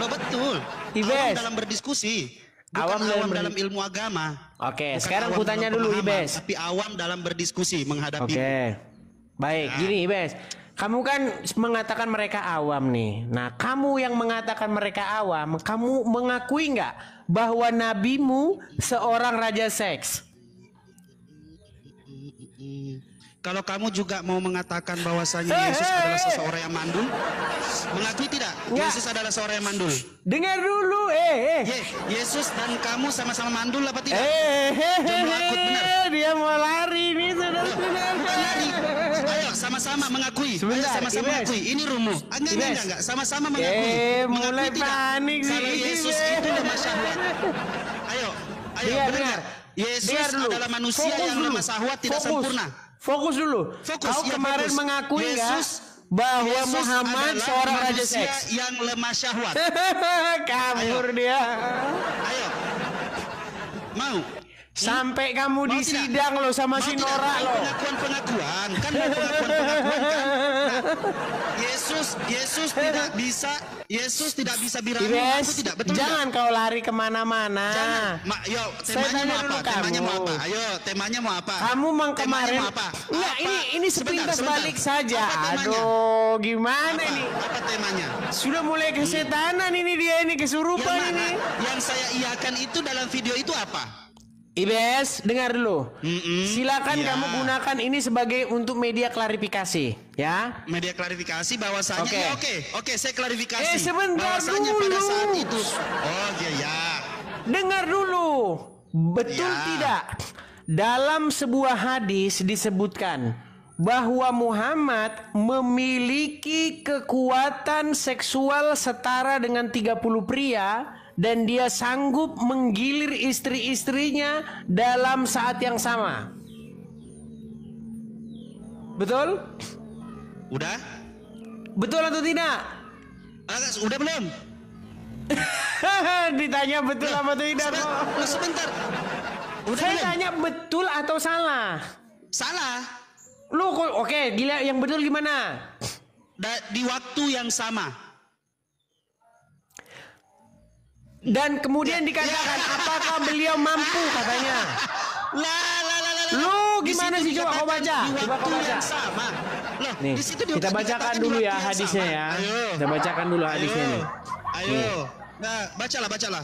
Lo betul. Ibes. Awam dalam berdiskusi. Awam dalam ilmu agama. Oke, sekarang ku tanya dulu Ibes. Tapi awam dalam berdiskusi menghadapi. Oke. Baik, gini Ibes. Kamu kan mengatakan mereka awam nih. Nah, kamu yang mengatakan mereka awam, kamu mengakui nggak bahwa nabimu seorang raja seks? Kalau kamu juga mau mengatakan bahwasanya Yesus adalah seseorang yang mandul, mengakui tidak? Yesus adalah seorang yang mandul. Dengar dulu, Yesus dan kamu sama-sama mandul apa tidak? Jomblo akut, benar? Dia mau lari nih, saudara-saudara. Lari. Ayo sama-sama mengakui. Sebentar, ayo sama-sama mengakui. Ini rumus. Enggak. Sama-sama mengakui. Mulai panik sih. Kalau Yesus itu lemah syahwat. Ayo, benar. Yesus adalah manusia yang lemah syahwat, tidak sempurna. Fokus dulu. Kau kemarin mengakui nggak bahwa Muhammad seorang raja seks yang lemah syahwat? Kabur dia. Ayo. Mau? Sampai kamu di sidang lo sama si Nora lo. Pengakuan kan? Nah, Yesus tidak bisa birahi. Tidak betul. Jangan kau lari kemana-mana. Temanya mau apa? Ayo, temanya mau apa? Kamu kemarin enggak, ini sepintas balik saja. Aduh, gimana ini? Apa temanya? Sudah mulai kesetanan ini dia ini, kesurupan ini. Yang saya iakan itu dalam video itu apa? Ibes, dengar dulu. Silakan kamu gunakan ini sebagai untuk media klarifikasi, ya. Media klarifikasi bahwasanya. Oke, saya klarifikasi. Sebentar bahwasanya dulu. Pada saat itu. Oh iya. Dengar dulu. Betul tidak? Dalam sebuah hadis disebutkan bahwa Muhammad memiliki kekuatan seksual setara dengan 30 pria. Dan dia sanggup menggilir istri-istrinya dalam saat yang sama. Betul? Udah? Betul atau tidak? Udah belum? Ditanya betul apa tidak? Sebentar. Saya tanya betul atau salah? Salah. Lu oke, gila, yang betul gimana? Di waktu yang sama. Dan kemudian dikatakan apakah beliau mampu katanya. Lu gimana sih, coba kau baca. Coba kau baca. Nih, kita bacakan dulu ya hadisnya ya. Kita bacakan dulu hadisnya nih. Ayo. Nah, bacalah.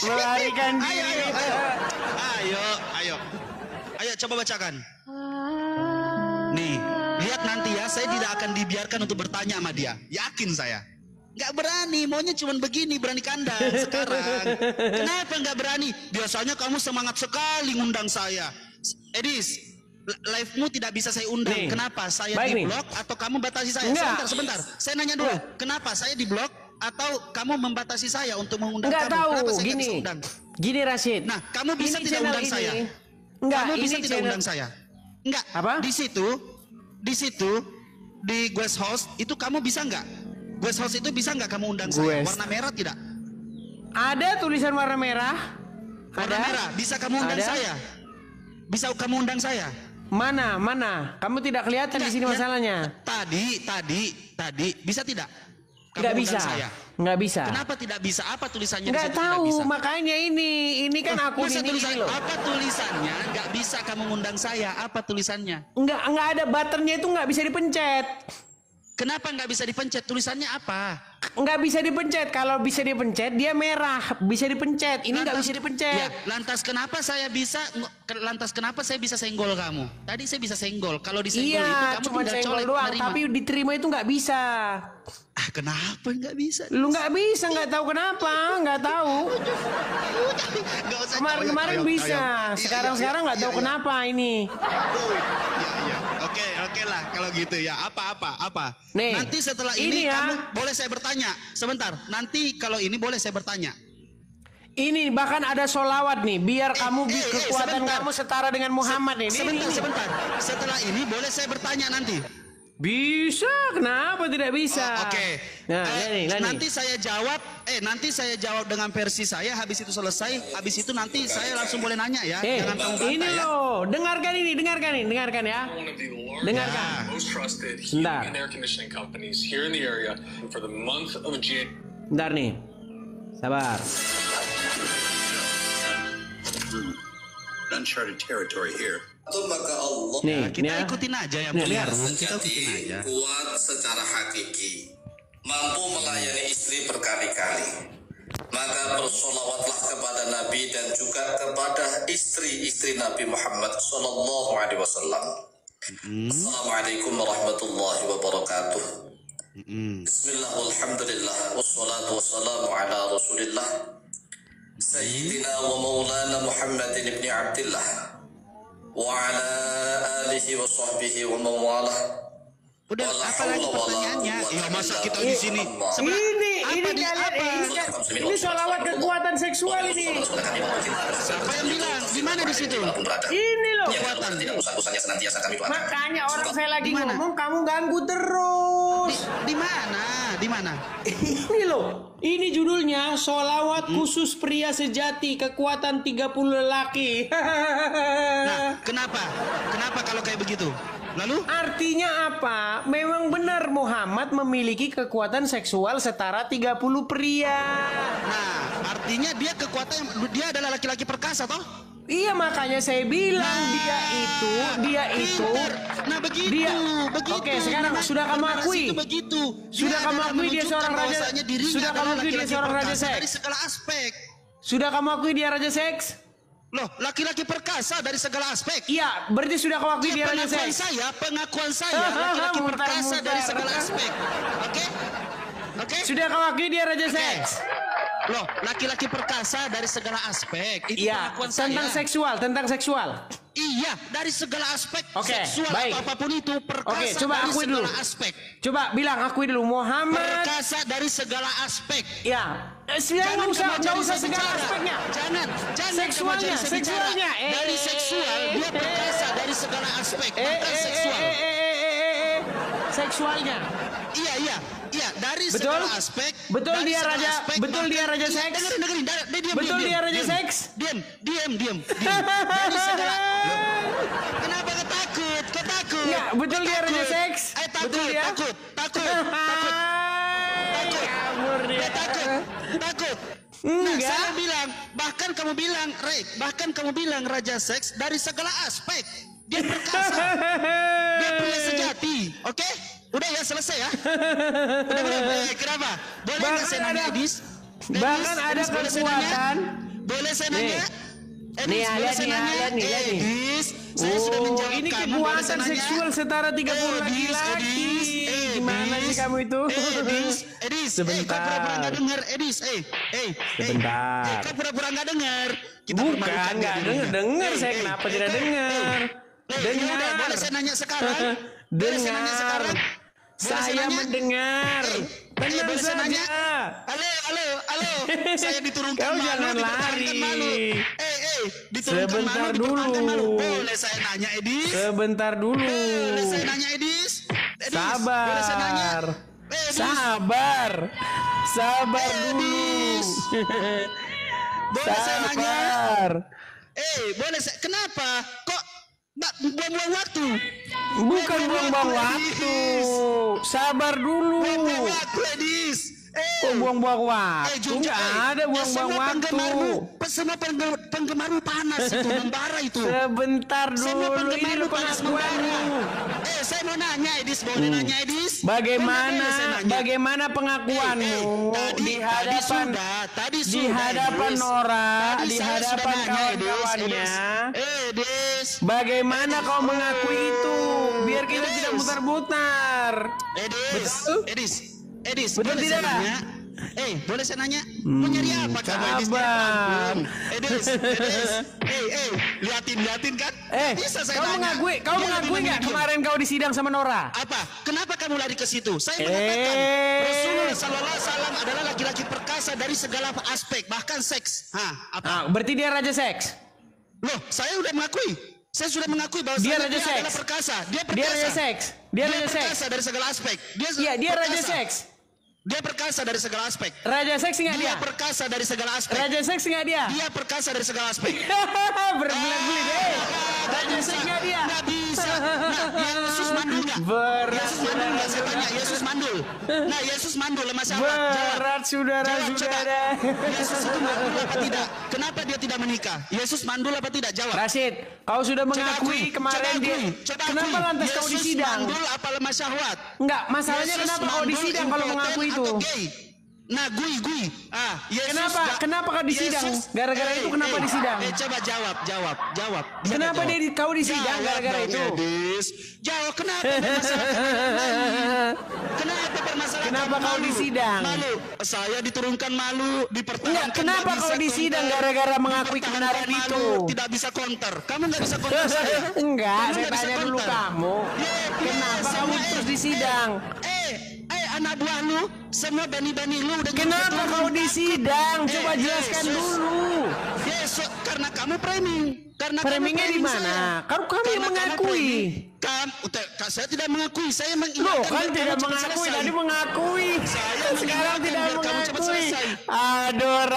Melarikan diri. Ayo coba bacakan. Nih, lihat nanti ya, saya tidak akan dibiarkan untuk bertanya sama dia. Yakin saya. Nggak berani, maunya cuma begini, berani kandang sekarang. Kenapa nggak berani? Biasanya kamu semangat sekali ngundang saya. Edis, live-mu tidak bisa saya undang. Nih, kenapa? Saya di blok atau kamu batasi saya? Sebentar. Saya nanya dulu. Kenapa saya di blok atau kamu membatasi saya untuk mengundang kamu? Kenapa Tahu. saya bisa undang? Gini Rashid. Nah, kamu bisa tidak undang saya? Kamu bisa tidak undang saya? Enggak. Apa? Di situ di guest house itu kamu bisa nggak? Guest house itu bisa nggak kamu undang saya? Warna merah tidak? Ada tulisan warna merah. Warna merah. Bisa kamu undang saya? Bisa kamu undang saya? Mana? Kamu tidak kelihatan di sini masalahnya. Tadi bisa tidak? Nggak bisa. Nggak bisa. Kenapa tidak bisa? Apa tulisannya? Nggak tahu. Makanya ini kan akun ini loh. Apa tulisannya? Nggak bisa kamu ngundang saya. Apa tulisannya? Nggak ada buttonnya, itu nggak bisa dipencet. Kenapa nggak bisa dipencet? Tulisannya apa? nggak bisa dipencet. Kalau bisa dipencet dia merah, bisa dipencet. Ini nggak bisa dipencet. Ya, lantas kenapa saya bisa senggol kamu? Tadi saya bisa senggol. Kalau disenggol itu kamu cuma tinggal senggol colek doang, nerima. tapi diterima itu nggak bisa. Kenapa nggak bisa? Lu nggak bisa, nggak tahu kenapa, nggak tahu. Kemarin bisa, sekarang nggak tahu kenapa ini. Oke lah kalau gitu ya. Apa? Nih, nanti setelah ini ya. kamu boleh saya bertanya. Sebentar. Nanti kalau ini boleh saya bertanya. Ini bahkan ada sholawat nih, biar kamu kekuatan sebentar. kamu setara dengan Muhammad nih. Sebentar. Setelah ini boleh saya bertanya nanti. Bisa, kenapa tidak bisa? Oke. Nah, nanti saya jawab dengan versi saya. Habis itu selesai. Habis itu nanti saya langsung boleh nanya ya. Jangan kamu bantah ini ya. loh, dengarkan ya. Dengarkan. Bentar. Bentar nih. Sabar. Uncharted territory here. Maka Allah Kita ikutin aja ya, biar kita ikutin aja. kuat secara hakiki, mampu melayani istri berkali-kali. Maka bersolawatlah kepada Nabi dan juga kepada istri-istri Nabi Muhammad Sallallahu Alaihi Wasallam. Assalamualaikum warahmatullahi wabarakatuh. Bismillah, alhamdulillah, wassalatu wassalamu ala rasulillah Sayyidina wa maulana Muhammadin ibn Abdillah wa ala alihi wa sahbihi wa mawalah. Udah, apa lagi pertanyaannya? Ya masa kita di sini. Ini sholawat kekuatan seksual ini. Siapa yang bilang? Di mana di situ? Ini loh. Kekuatan. Makanya orang saya lagi ngomong, kamu ganggu terus. Di mana? Ini loh. Ini judulnya sholawat khusus pria sejati, kekuatan 30 lelaki. Nah, kenapa kalau kayak begitu? Lalu? Artinya apa? Memang benar Muhammad memiliki kekuatan seksual setara 30 pria. Nah, artinya dia dia adalah laki-laki perkasa toh? Iya, makanya saya bilang dia itu. Nah, begitu. Oke, sekarang sudah kamu akui. Sudah kamu akui dia seorang raja. Sudah kamu akui dia seorang raja seks. Dari segala aspek. Sudah kamu akui dia raja seks? Loh, laki-laki perkasa dari segala aspek. Iya, berarti sudah kamu akui dia raja seks. Pengakuan saya laki-laki perkasa dari segala aspek. Oke? Sudah kamu akui dia raja seks. Loh, laki-laki perkasa dari segala aspek. Itu pengakuan saya. Tentang seksual. Iya, dari segala aspek. Seksual atau apapun itu perkasa coba dari akui segala dulu. aspek. Coba bilang akui dulu Muhammad perkasa dari segala aspek. Ya. Nggak usah segala aspeknya. Jangan Seksualnya. Dari seksual dia perkasa dari segala aspek. Seksual. Seksualnya. Iya, dari segala aspek. Betul dia raja seks. Dengerin. Betul dia raja seks. Diam. Dari segala. Kenapa kau takut? Enggak, betul dia raja seks. Betul dia. Takut. Dia takut. Nah, saya bilang, bahkan kamu bilang raja seks dari segala aspek. Dia perkasa. Dia pria sejati. Oke? Udah ya, selesai ya. Udah. Kenapa? Boleh nggak saya nanya Edis? Bahkan ada kekuatan. Boleh saya nanya? Nih, lihat nih. Edis, saya sudah menjawab ini kamu. kekuatan seksual setara 30 laki-laki. Gimana sih kamu itu? Edis, sebentar. Kau pura-pura nggak dengar, Edis. Sebentar. Kau pura-pura nggak dengar. Bukan nggak dengar. Saya kenapa tidak dengar? Dengar. Boleh saya nanya sekarang? Dengar. Saya mendengar. Tenang saja. Halo. Saya diturunkan Kau malu, jangan lari. Diturunkan Sebentar malu. dulu. Boleh saya nanya, Edis? Sebentar dulu. Boleh saya nanya, Edis? Sabar. Boleh saya nanya? Sabar dulu. Boleh saya nanya? Boleh saya. Kenapa? Kok buang-buang waktu? Bukan buang-buang waktu. Sabar dulu. Buang-buang waktu, Edis. buang-buang waktu. Jogja, Nggak ada buang-buang waktu. Semua penggemarmu panas itu, membara itu. Sebentar Semua dulu, ini penggemarmu lu panas pengakuanmu. membara. Saya mau nanya Edis, boleh nanya Edis? Bagaimana pengakuanmu di hadapan di hadapan Nora, di hadapan kawan-kawannya? Bagaimana kau mengakui itu? Biar kita tidak mutar-mutar. Edis, betul boleh tidak? saya nanya? Boleh saya nanya? Mau nyari apa kamu Edis? Liatin kan? Bisa saya nanya. Kau mengakui nggak kemarin kau di sidang sama Nora? Apa? Kenapa kamu lari ke situ? Saya mengatakan Rasulullah SAW adalah laki-laki perkasa dari segala aspek, bahkan seks. Berarti dia raja seks? Loh, saya sudah mengakui bahwa dia adalah perkasa. Dia raja seks. Dia perkasa dari segala aspek. Dia raja seks. Dia perkasa dari segala aspek. Raja seks nggak dia? Dia perkasa dari segala aspek. Raja seks nggak dia? Dia perkasa dari segala aspek. Berbelit-belit, Raja seks nggak dia? Nggak bisa. Yesus mandul nggak? Yesus mandul nggak? Saya tanya, Yesus mandul. Yesus mandul sama siapa? Berat saudara-saudara. Yesus itu mandul apa tidak? Kenapa dia tidak menikah? Yesus mandul apa tidak? Jawab. Rashid, kau sudah mengakui kemarin dia. Kenapa lantas kau di sidang? Yesus mandul apa lemah syahwat? Enggak, masalahnya kenapa kau di sidang kalau mengakui itu? Nah, gui. Kenapa kau di sidang? Gara-gara itu kenapa di sidang? Coba jawab. Kenapa kau di sidang gara-gara itu? Jawab, kenapa permasalahan? Kenapa kau di sidang? Malu. Saya diturunkan malu, dipertahankan. Kenapa kau di sidang gara-gara mengakui kebenaran itu? Tidak bisa counter. Kamu nggak bisa counter saya. Enggak, saya tanya dulu kamu. Kenapa kamu terus di sidang? Anak buah lu, semua bani-bani lu udah. Kenapa kau di sidang? Coba jelaskan dulu. Karena kamu framing. Framingnya di mana? Kamu mengakui. Saya tidak mengakui. Saya Loh, kan tidak mengakui. Tadi mengakui. Sekarang tidak mengakui. Aduh,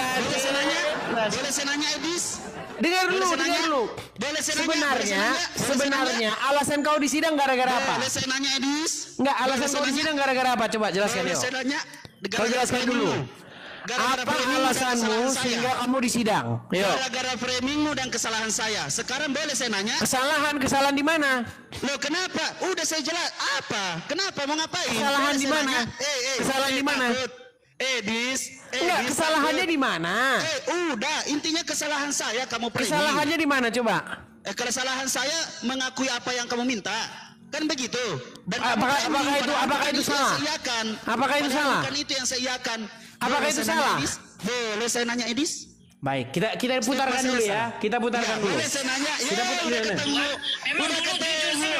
Boleh saya nanya, Edis? Dengar dulu. Sebenarnya alasan kau di sidang gara-gara apa? Boleh saya nanya, Edis? Enggak, alasan kau di sidang gara-gara apa? Coba jelaskan yo. Kau jelaskan dulu. Apa alasanmu sehingga kamu di sidang? Gara-gara framingmu dan kesalahan saya. Sekarang boleh saya nanya? Kesalahan di mana? Loh, kenapa? Udah saya jelas. Apa? Kenapa? Mau ngapain? Kesalahan di mana? Kesalahan di mana? Enggak, kesalahannya di mana? Udah, intinya kesalahan saya kamu framing. Kesalahannya di mana coba? Kesalahan saya mengakui apa yang kamu minta. Kan begitu. Dan apakah itu salah? Apakah itu salah? Bukan itu yang saya iakan. Apakah itu salah? Boleh saya nanya, Edis? Baik, kita putarkan dulu ya. Kita putarkan dulu. Boleh saya nanya? Kita putarkan dulu. Udah ketemu.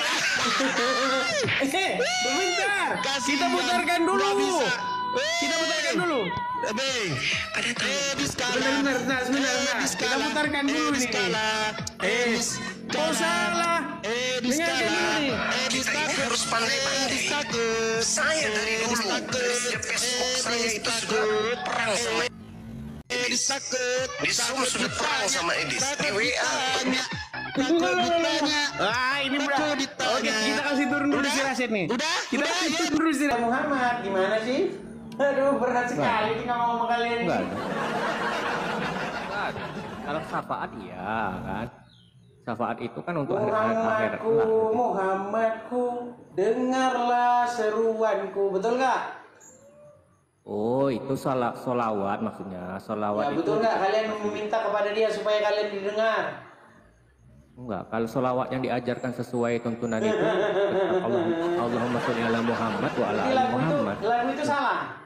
Sebentar. Kita putarkan dulu. Kita putarkan dulu. Sebentar. Kita putarkan dulu nih. Kau salah. Dengarkan dulu nih. Harus pandai-pandai. Saya dari dulu dari setiap Facebook saya itu sudah perang sama Edis. Di Zoom sudah perang sama Edis. Di WA. Ini berat. Oke, kita kasih turun dulu si Rashid nih. Kita kasih turun dulu si Muhammad. Gimana sih? Aduh, berat sekali tinggal ngomong kalian ini. Kalau syafaat iya kan. Syafaat itu kan untuk akhir. Muhammadku, dengarlah seruanku, betul nggak? Oh, itu solawat maksudnya. Solawat ya, betul nggak? Kalian meminta kepada dia supaya kalian didengar. Enggak, kalau solawat yang diajarkan sesuai tuntunan itu Allahumma sholli ala Muhammad wa ala ali Muhammad. Lagu itu salah?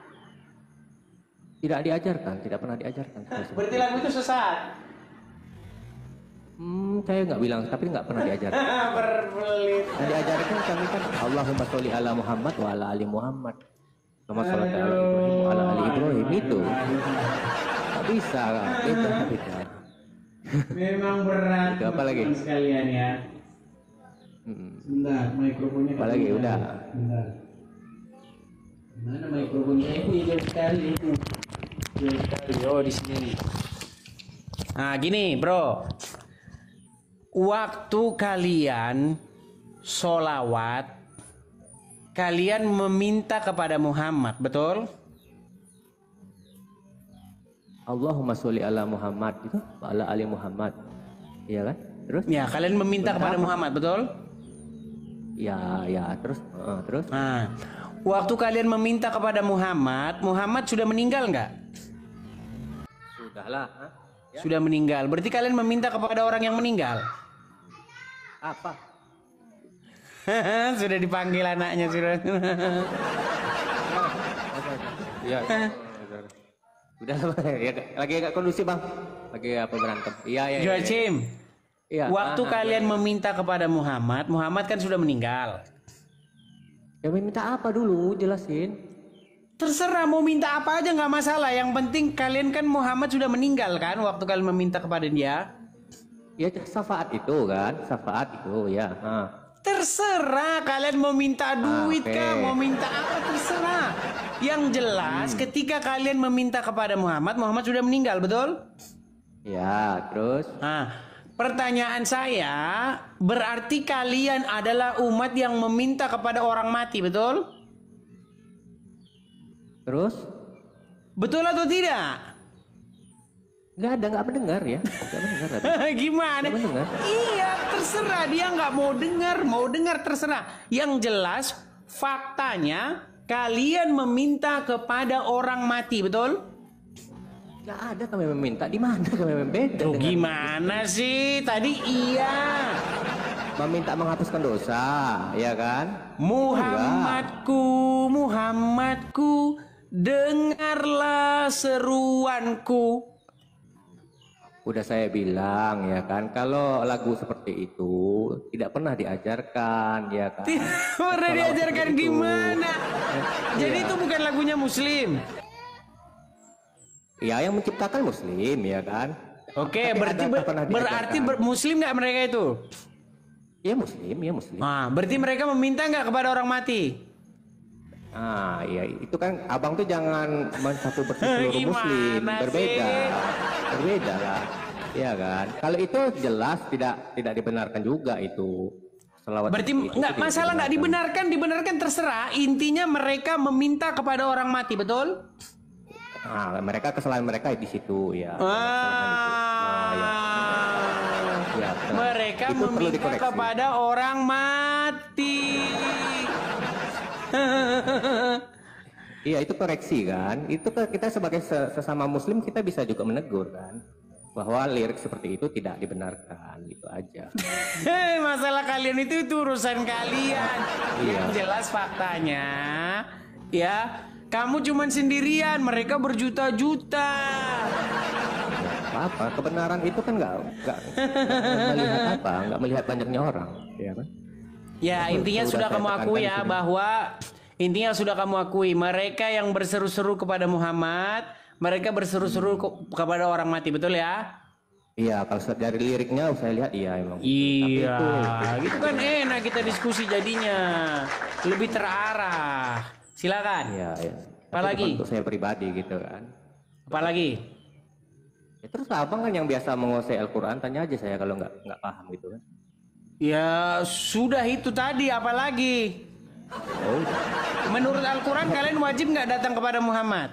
Tidak diajarkan, tidak pernah diajarkan. Berarti lagu itu sesat? Saya nggak bilang, tapi nggak pernah diajarkan. Berbelit. Yang diajarkan kami kan Allahumma sholli ala Muhammad wa ala ali Muhammad. Allahumma sholli ala Ibrahim wa ala ali Ibrahim itu. Nggak bisa, itu tidak. Memang berat. Itu apa lagi? Sekalian ya. Sebentar, mikrofonnya. Apa lagi? Udah. Sebentar. Mana mikrofonnya ini jauh sekali itu. Jauh sekali. Oh, di sini. Nah, gini, bro. Waktu kalian sholawat, kalian meminta kepada Muhammad, betul? Allahumma sholli ala Muhammad itu ala ali Muhammad. Iya kan? Terus? Ya, kalian meminta kepada Muhammad, betul? Ya, terus. Nah, waktu kalian meminta kepada Muhammad, Muhammad sudah meninggal nggak? Sudahlah. Ya. Sudah meninggal. Berarti kalian meminta kepada orang yang meninggal. Apa? Sudah dipanggil anaknya sudah. Iya. Udah ya, lagi agak kondusif bang. Lagi apa berantem? Iya. Joachim. Iya. Waktu kalian meminta kepada Muhammad, Muhammad kan sudah meninggal. Ya minta apa dulu? Jelasin. Terserah mau minta apa aja nggak masalah. Yang penting kalian kan Muhammad sudah meninggal kan waktu kalian meminta kepada dia. Ya syafaat itu kan, syafaat itu ya. Terserah kalian mau minta duit kah, mau minta apa terserah. Yang jelas ketika kalian meminta kepada Muhammad, Muhammad sudah meninggal, betul? Ya, terus. Nah, pertanyaan saya, berarti kalian adalah umat yang meminta kepada orang mati, betul? Terus? Betul atau tidak? Nggak mendengar ya. Nggak mendengar. Gimana? Nggak mendengar. Iya, terserah dia nggak mau dengar terserah. Yang jelas faktanya kalian meminta kepada orang mati, betul? Nggak ada kami meminta. Di mana kami meminta? Gimana sih? Tadi iya. Meminta menghapuskan dosa, ya kan? Muhammadku, dengarlah seruanku. Udah saya bilang ya kan, kalau lagu seperti itu tidak pernah diajarkan ya kan. Tidak pernah diajarkan gimana? Jadi itu bukan lagunya Muslim. Ya yang menciptakan Muslim ya kan. Oke, berarti Muslim nggak mereka itu? Ya Muslim. Ah, berarti mereka meminta nggak kepada orang mati? Ah iya, itu kan abang tuh jangan mencakup seluruh Muslim, berbeda lah, ya kan? Kalau itu jelas tidak dibenarkan juga itu. Selawat berarti itu nggak masalah, nggak dibenarkan terserah. Intinya mereka meminta kepada orang mati, betul? Nah, mereka kesalahan mereka di situ ya. Mereka meminta kepada orang mati. Iya itu koreksi kan. Itu kita sebagai sesama Muslim kita bisa juga menegur kan, bahwa lirik seperti itu tidak dibenarkan, itu aja. Masalah kalian itu urusan kalian. Yang jelas faktanya ya, kamu cuman sendirian, mereka berjuta-juta. Apa kebenaran itu kan nggak melihat nggak melihat banyaknya orang, ya kan? Ya intinya sudah kamu akui ya, bahwa intinya sudah kamu akui mereka yang berseru-seru kepada Muhammad, mereka berseru-seru kepada orang mati, betul ya? Iya, kalau dari liriknya saya lihat iya emang. Iya, gitu kan enak kita diskusi jadinya, lebih terarah. Silakan. Iya. Apalagi? Untuk saya pribadi gitu kan. Apalagi? Ya, terus abang kan yang biasa menguasai Al-Quran, tanya aja saya kalau nggak paham gitu kan. Ya sudah itu tadi, apalagi? Menurut Al-Quran kalian wajib nggak datang kepada Muhammad?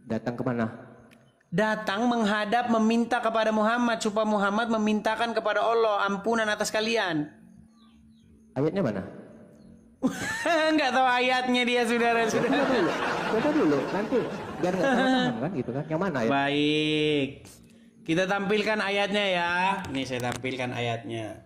Datang kemana? Datang menghadap meminta kepada Muhammad supaya Muhammad memintakan kepada Allah ampunan atas kalian. Ayatnya mana? Nggak tahu ayatnya dia, saudara-saudara. Coba dulu nanti biar nggak salah paham kan gitu kan. Yang mana ya? Baik. Kita tampilkan ayatnya ya. Nih saya tampilkan ayatnya.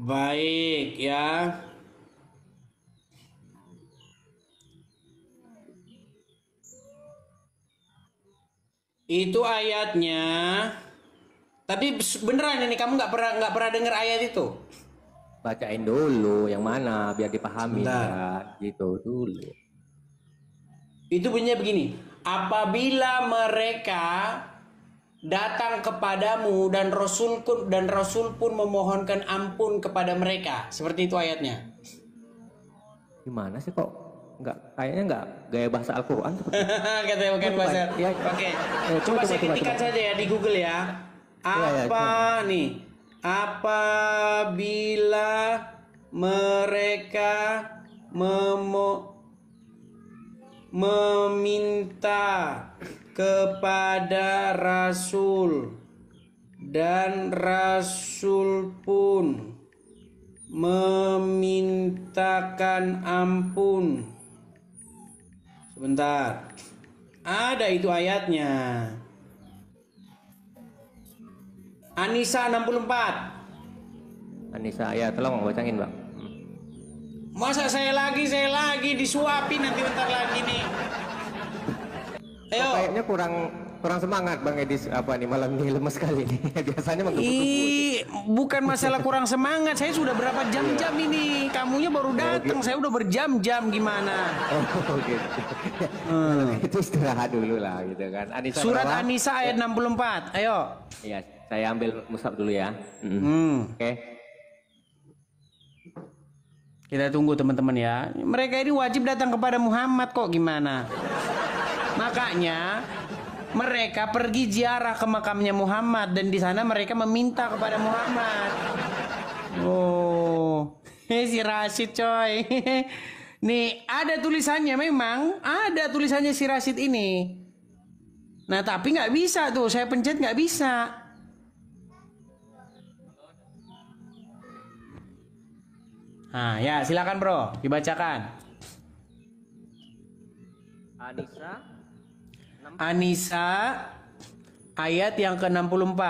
Baik ya. Itu ayatnya. Tapi beneran ini kamu nggak pernah dengar ayat itu? Bacain dulu yang mana biar dipahami ya, gitu dulu. Itu bunyinya begini. Apabila mereka datang kepadamu dan Rasul pun memohonkan ampun kepada mereka. Seperti itu ayatnya. Gimana sih kok kayaknya nggak gaya bahasa Al-Quran seperti katanya bukan bahasa. Ya. Oke. Coba saya ketikkan saja ya di Google ya. Apa nih? Apabila mereka meminta kepada Rasul dan Rasul pun memintakan ampun. Sebentar, ada itu ayatnya. An-Nisa 64. An-Nisa ya, tolong bacangin Bang. Masa saya lagi disuapin nanti bentar lagi nih. Ayo. Kayaknya kurang semangat Bang Edis malam ini lemes sekali nih. Biasanya bukan masalah kurang semangat, saya sudah berapa jam-jam ini. Kamunya baru datang, saya udah berjam-jam gimana? Oh gitu. Itu istirahat dulu lah gitu kan. An-Nisa Surat An-Nisa ayat 64. Ayo. Iya, saya ambil mushaf dulu ya. Oke. Kita tunggu teman-teman ya. Mereka ini wajib datang kepada Muhammad kok gimana? Makanya mereka pergi ziarah ke makamnya Muhammad dan di sana mereka meminta kepada Muhammad. Oh, si Rashid coy. Nih ada tulisannya, memang ada tulisannya si Rashid ini. Nah tapi nggak bisa tuh, saya pencet nggak bisa. Nah ya silakan bro, dibacakan. An-Nisa ayat yang ke-64.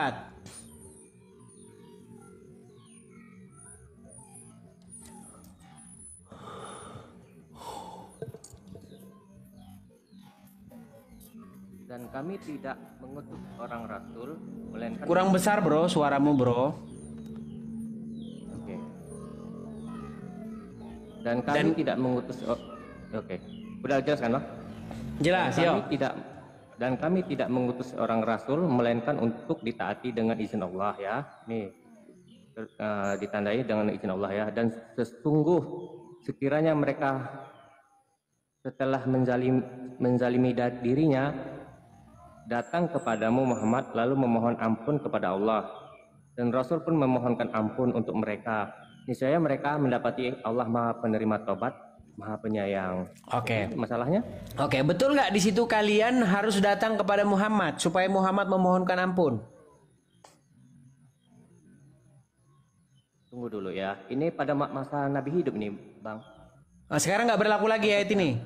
Dan kami tidak mengutus orang rasul melainkan. Kurang besar bro suaramu bro. Oke. Dan kami tidak mengutus. Oke. Udah jelas kan Bang? Jelas ya. Dan kami tidak mengutus orang rasul melainkan untuk ditaati dengan izin Allah ya. Nih ditandai dengan izin Allah ya. Dan sekiranya mereka setelah menzalimi dirinya datang kepadamu Muhammad lalu memohon ampun kepada Allah dan Rasul pun memohonkan ampun untuk mereka. Niscaya mereka mendapati Allah Maha Penerima Tobat, Maha Penyayang. Oke. Masalahnya? Oke, betul nggak di situ kalian harus datang kepada Muhammad supaya Muhammad memohonkan ampun? Tunggu dulu ya. Ini pada masa Nabi hidup nih, Bang. Nah, sekarang nggak berlaku lagi ayat ini.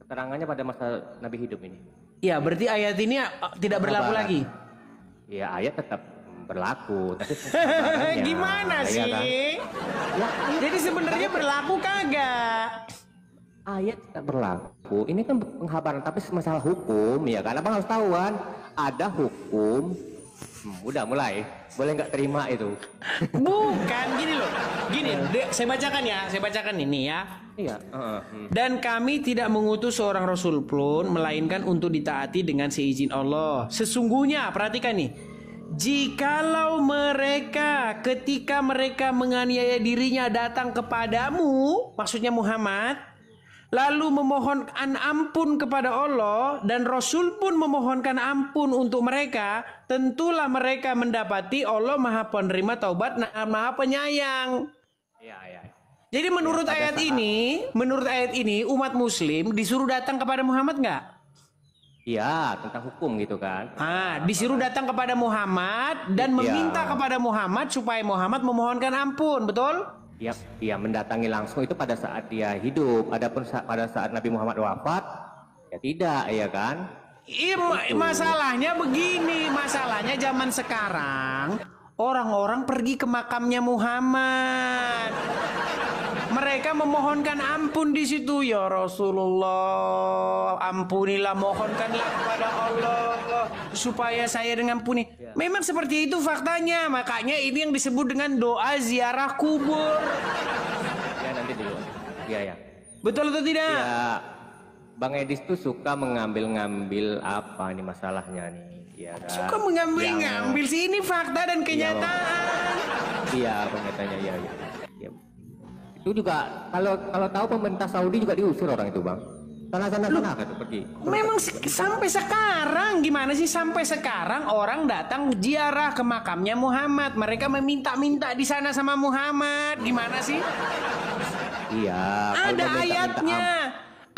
Keterangannya pada masa Nabi hidup ini. Iya, berarti ayat ini tidak berlaku lagi. Iya, ayat tetap berlaku. Tapi gimana sih? Kan? Ya, jadi sebenarnya berlaku kagak? Ayat tidak berlaku. Ini kan penghabaran, tapi masalah hukum ya. Karena Abang harus tahu kan, ada hukum. Udah mulai. Boleh nggak terima itu? Bukan gini loh. Gini, saya bacakan ini ya. Iya. Dan kami tidak mengutus seorang rasul pun melainkan untuk ditaati dengan seizin Allah. Sesungguhnya, perhatikan nih. Jikalau mereka ketika mereka menganiaya dirinya datang kepadamu, maksudnya Muhammad, lalu memohonkan ampun kepada Allah dan Rasul pun memohonkan ampun untuk mereka, tentulah mereka mendapati Allah Maha Penerima Taubat, Maha Penyayang. Iya. Jadi menurut ayat ini umat Muslim disuruh datang kepada Muhammad nggak? Iya, tentang hukum gitu kan. Disuruh datang kepada Muhammad dan meminta kepada Muhammad supaya Muhammad memohonkan ampun, betul? Iya, mendatangi langsung itu pada saat dia hidup. Adapun pada saat Nabi Muhammad wafat, ya tidak, ya kan? Masalahnya begini, masalahnya zaman sekarang orang-orang pergi ke makamnya Muhammad. Mereka memohonkan ampun di situ, ya Rasulullah, ampunilah, mohonkanlah kepada Allah supaya saya dengan ampuni. Memang seperti itu faktanya, makanya ini yang disebut dengan doa ziarah kubur. Ya nanti dulu. Iya. Betul atau tidak? Ya, Bang Edis tuh suka mengambil-ngambil apa nih masalahnya nih, ya kan? Suka mengambil-ngambil sih, ini fakta dan kenyataan. Iya, kenyataannya iya. Ya. Itu juga kalau tahu pemerintah Saudi juga diusir orang itu, Bang. Sana tuh pergi. Memang sampai sekarang gimana sih, sampai sekarang orang datang ziarah ke makamnya Muhammad, mereka meminta-minta di sana sama Muhammad, gimana sih? Iya. Ada ayatnya.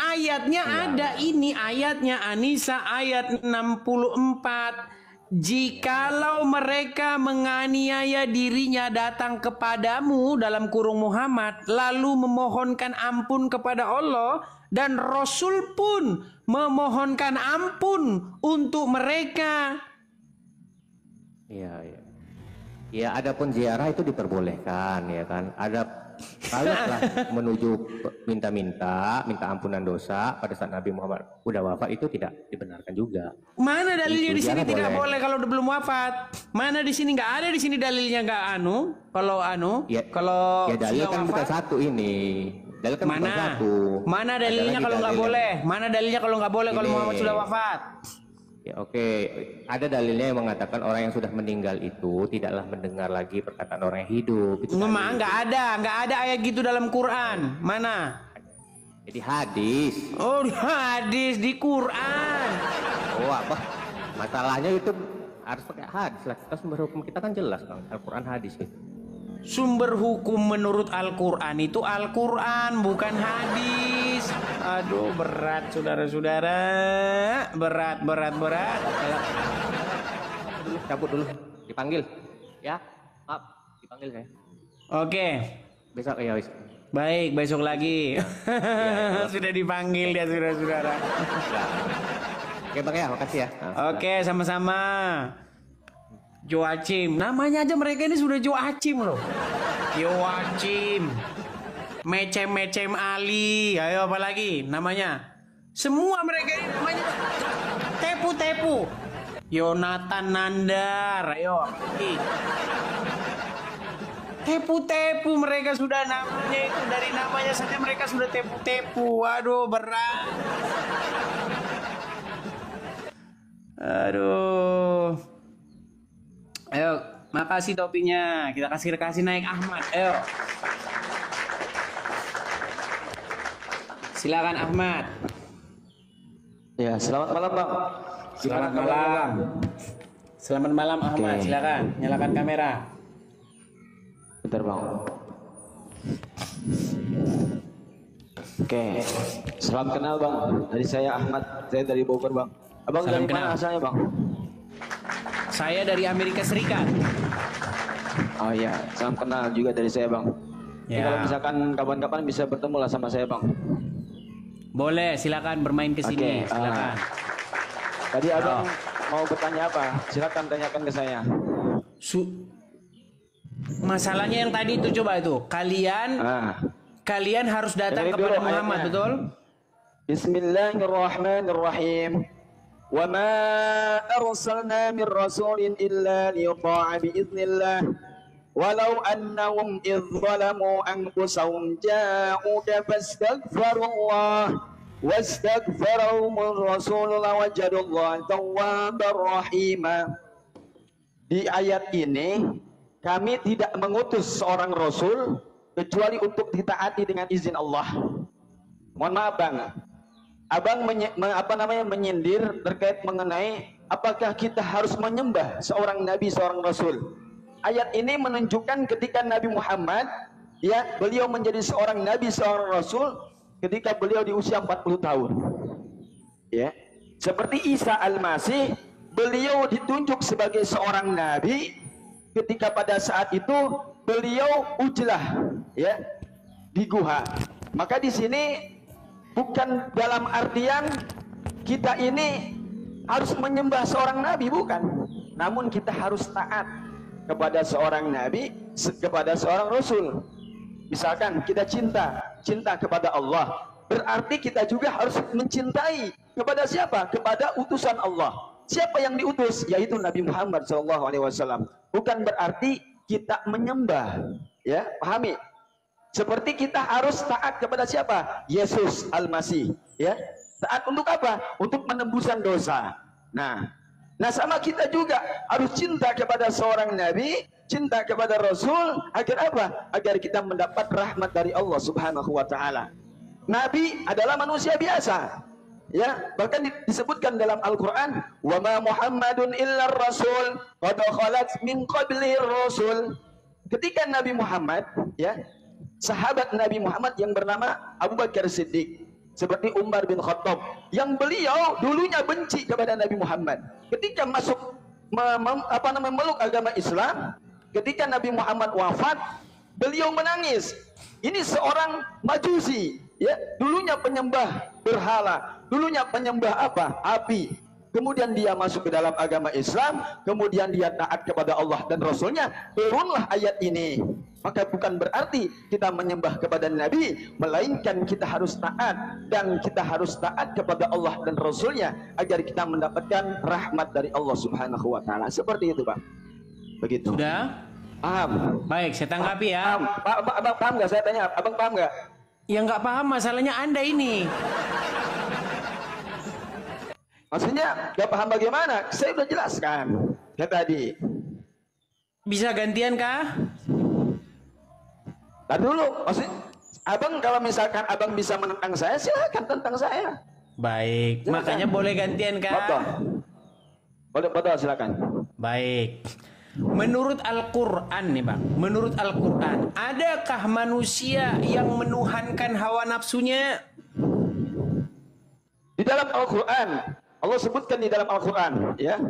Ayatnya ada ini, ayatnya An-Nisa ayat 64. Jikalau mereka menganiaya dirinya datang kepadamu dalam kurung Muhammad, lalu memohonkan ampun kepada Allah, dan Rasul pun memohonkan ampun untuk mereka. Iya. Ya, adapun ziarah itu diperbolehkan, ya kan? Kalau menuju minta ampunan dosa pada saat Nabi Muhammad udah wafat, itu tidak dibenarkan juga. Mana dalilnya di sini tidak boleh kalau udah belum wafat? Mana di sini nggak ada, di sini dalilnya nggak kalau ya dalil kan bukan satu ini. Dalil kan bukan satu. Mana dalilnya kalau nggak boleh? Mana dalilnya kalau nggak boleh kalau Muhammad sudah wafat? Ya oke, ada dalilnya yang mengatakan orang yang sudah meninggal itu tidaklah mendengar lagi perkataan orang yang hidup. Itu nggak ada ayat gitu dalam Quran. Mana? Jadi hadis. Oh, hadis di Quran. Oh, apa? Masalahnya itu harus pakai hadis lah. Kita sumber hukum kita kan jelas, Bang. Al-Quran hadis gitu. Sumber hukum menurut Al-Quran itu Al-Quran, bukan hadis. Aduh, berat saudara-saudara. Berat. Cabut dulu. Dipanggil. Ya, maaf. Dipanggil saya. Oke. Besok ya, wis. Baik, besok lagi. Ya. Sudah dipanggil dia, saudara-saudara. Oke, Bang ya, makasih ya. Oke, sama-sama. Joachim, namanya aja mereka ini sudah Joachim loh. Joachim, Mecem Ali, ayo apa lagi namanya? Semua mereka ini namanya Tepu. Yonatan Nandar, ayo. Tepu mereka sudah namanya itu, dari namanya saja mereka sudah Tepu. Waduh, berat. Aduh. Ayo, makasih topinya. Kita kasih naik Ahmad. Ayo. Silakan Ahmad. Ya, selamat malam, Bang. Selamat malam. Selamat malam Ahmad. Oke. Silakan, nyalakan kamera. Bentar, Bang. Oke. Salam kenal, Bang. Dari saya Ahmad. Saya dari Bogor, Bang. Abang Salam dari mana asalnya, Bang? Saya dari Amerika Serikat. Oh iya, salam kenal juga dari saya, Bang. Jadi Ya. kalau misalkan kapan-kapan bisa bertemu lah sama saya, Bang. Boleh, silakan bermain ke sini. Oke, Silakan. Tadi Abang mau bertanya apa? Silakan tanyakan ke saya. Masalahnya yang tadi itu coba itu. Kalian harus datang Dari kepada dulu Muhammad, ayatnya. betul? Bismillahirrahmanirrahim. وما أرسلنا من رسول إلا ليطاع بإذن الله ولو أنهم إذ ظلموا أنفسهم جاءوك فاستغفروا الله واستغفرهم الرسول لوجدوا الله توابا رحيما. Di ayat ini kami tidak mengutus seorang rasul kecuali untuk ditaati dengan izin Allah. Mohon maaf, Bang. Abang menyindir terkait mengenai apakah kita harus menyembah seorang nabi, seorang rasul. Ayat ini menunjukkan ketika Nabi Muhammad, ya, beliau menjadi seorang nabi, seorang rasul ketika beliau di usia 40 tahun. Ya. Seperti Isa Al-Masih, beliau ditunjuk sebagai seorang nabi ketika pada saat itu beliau ujlah, ya, di guha. Maka di sini bukan dalam artian kita ini harus menyembah seorang nabi, bukan. Namun kita harus taat kepada seorang nabi, kepada seorang rasul. Misalkan kita cinta kepada Allah, berarti kita juga harus mencintai kepada siapa? Kepada utusan Allah. Siapa yang diutus? Yaitu Nabi Muhammad SAW. Bukan berarti kita menyembah, ya, pahami? Seperti kita harus taat kepada siapa? Yesus Al-Masih, ya. Taat untuk apa? Untuk penembusan dosa. Nah sama kita juga harus cinta kepada seorang nabi, cinta kepada Rasul, agar apa? Agar kita mendapat rahmat dari Allah Subhanahu wa taala. Nabi adalah manusia biasa. Ya, bahkan disebutkan dalam Al-Qur'an, "Wa ma Muhammadun illa rasul, qad khalat min qablihi rasul." Ketika Nabi Muhammad, ya, sahabat Nabi Muhammad yang bernama Abu Bakar Siddiq, seperti Umar bin Khattab, yang beliau dulunya benci kepada Nabi Muhammad. Ketika masuk memeluk agama Islam, ketika Nabi Muhammad wafat, beliau menangis. Ini seorang majusi, ya, dulunya penyembah berhala, dulunya penyembah apa? Api. Kemudian dia masuk ke dalam agama Islam, kemudian dia taat kepada Allah dan Rasulnya, turunlah ayat ini. Maka bukan berarti kita menyembah kepada Nabi, melainkan kita harus taat, dan kita harus taat kepada Allah dan Rasulnya agar kita mendapatkan rahmat dari Allah Subhanahu wa taala. Seperti itu, Pak. Begitu. Sudah? Paham? Baik, saya tanggapi ya. Paham. Abang paham nggak? Saya tanya, abang paham nggak? Yang nggak paham masalahnya Anda ini. Maksudnya nggak paham bagaimana? Saya udah jelaskan kayak tadi. Bisa gantian kah? Nah dulu, maksud abang kalau misalkan abang bisa menentang saya, silakan tentang saya. Baik, silakan. Makanya boleh gantian kah? Betul, silakan. Baik. Menurut Al-Quran nih Bang, menurut Al-Quran, adakah manusia yang menuhankan hawa nafsunya? Di dalam Al-Quran, Allah sebutkan di dalam Al-Quran, ya,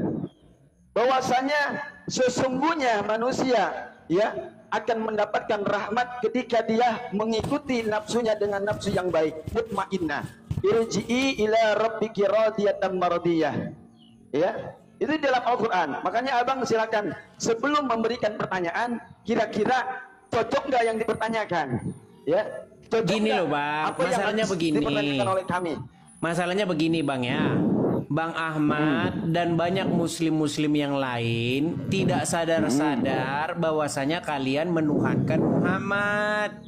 bahwasanya sesungguhnya manusia, ya, akan mendapatkan rahmat ketika dia mengikuti nafsunya dengan nafsu yang baik, mutmainnah. Irji'i ila rabbiki radiyatan mardiyah. Ya, itu di dalam Al-Quran. Makanya abang silakan sebelum memberikan pertanyaan, kira-kira cocok nggak yang dipertanyakan? Ya, cocok gini loh Bang, masalahnya begini. Oleh kami. Masalahnya begini Bang ya. Bang Ahmad dan banyak muslim-muslim yang lain tidak sadar-sadar bahwasanya kalian menuhankan Muhammad.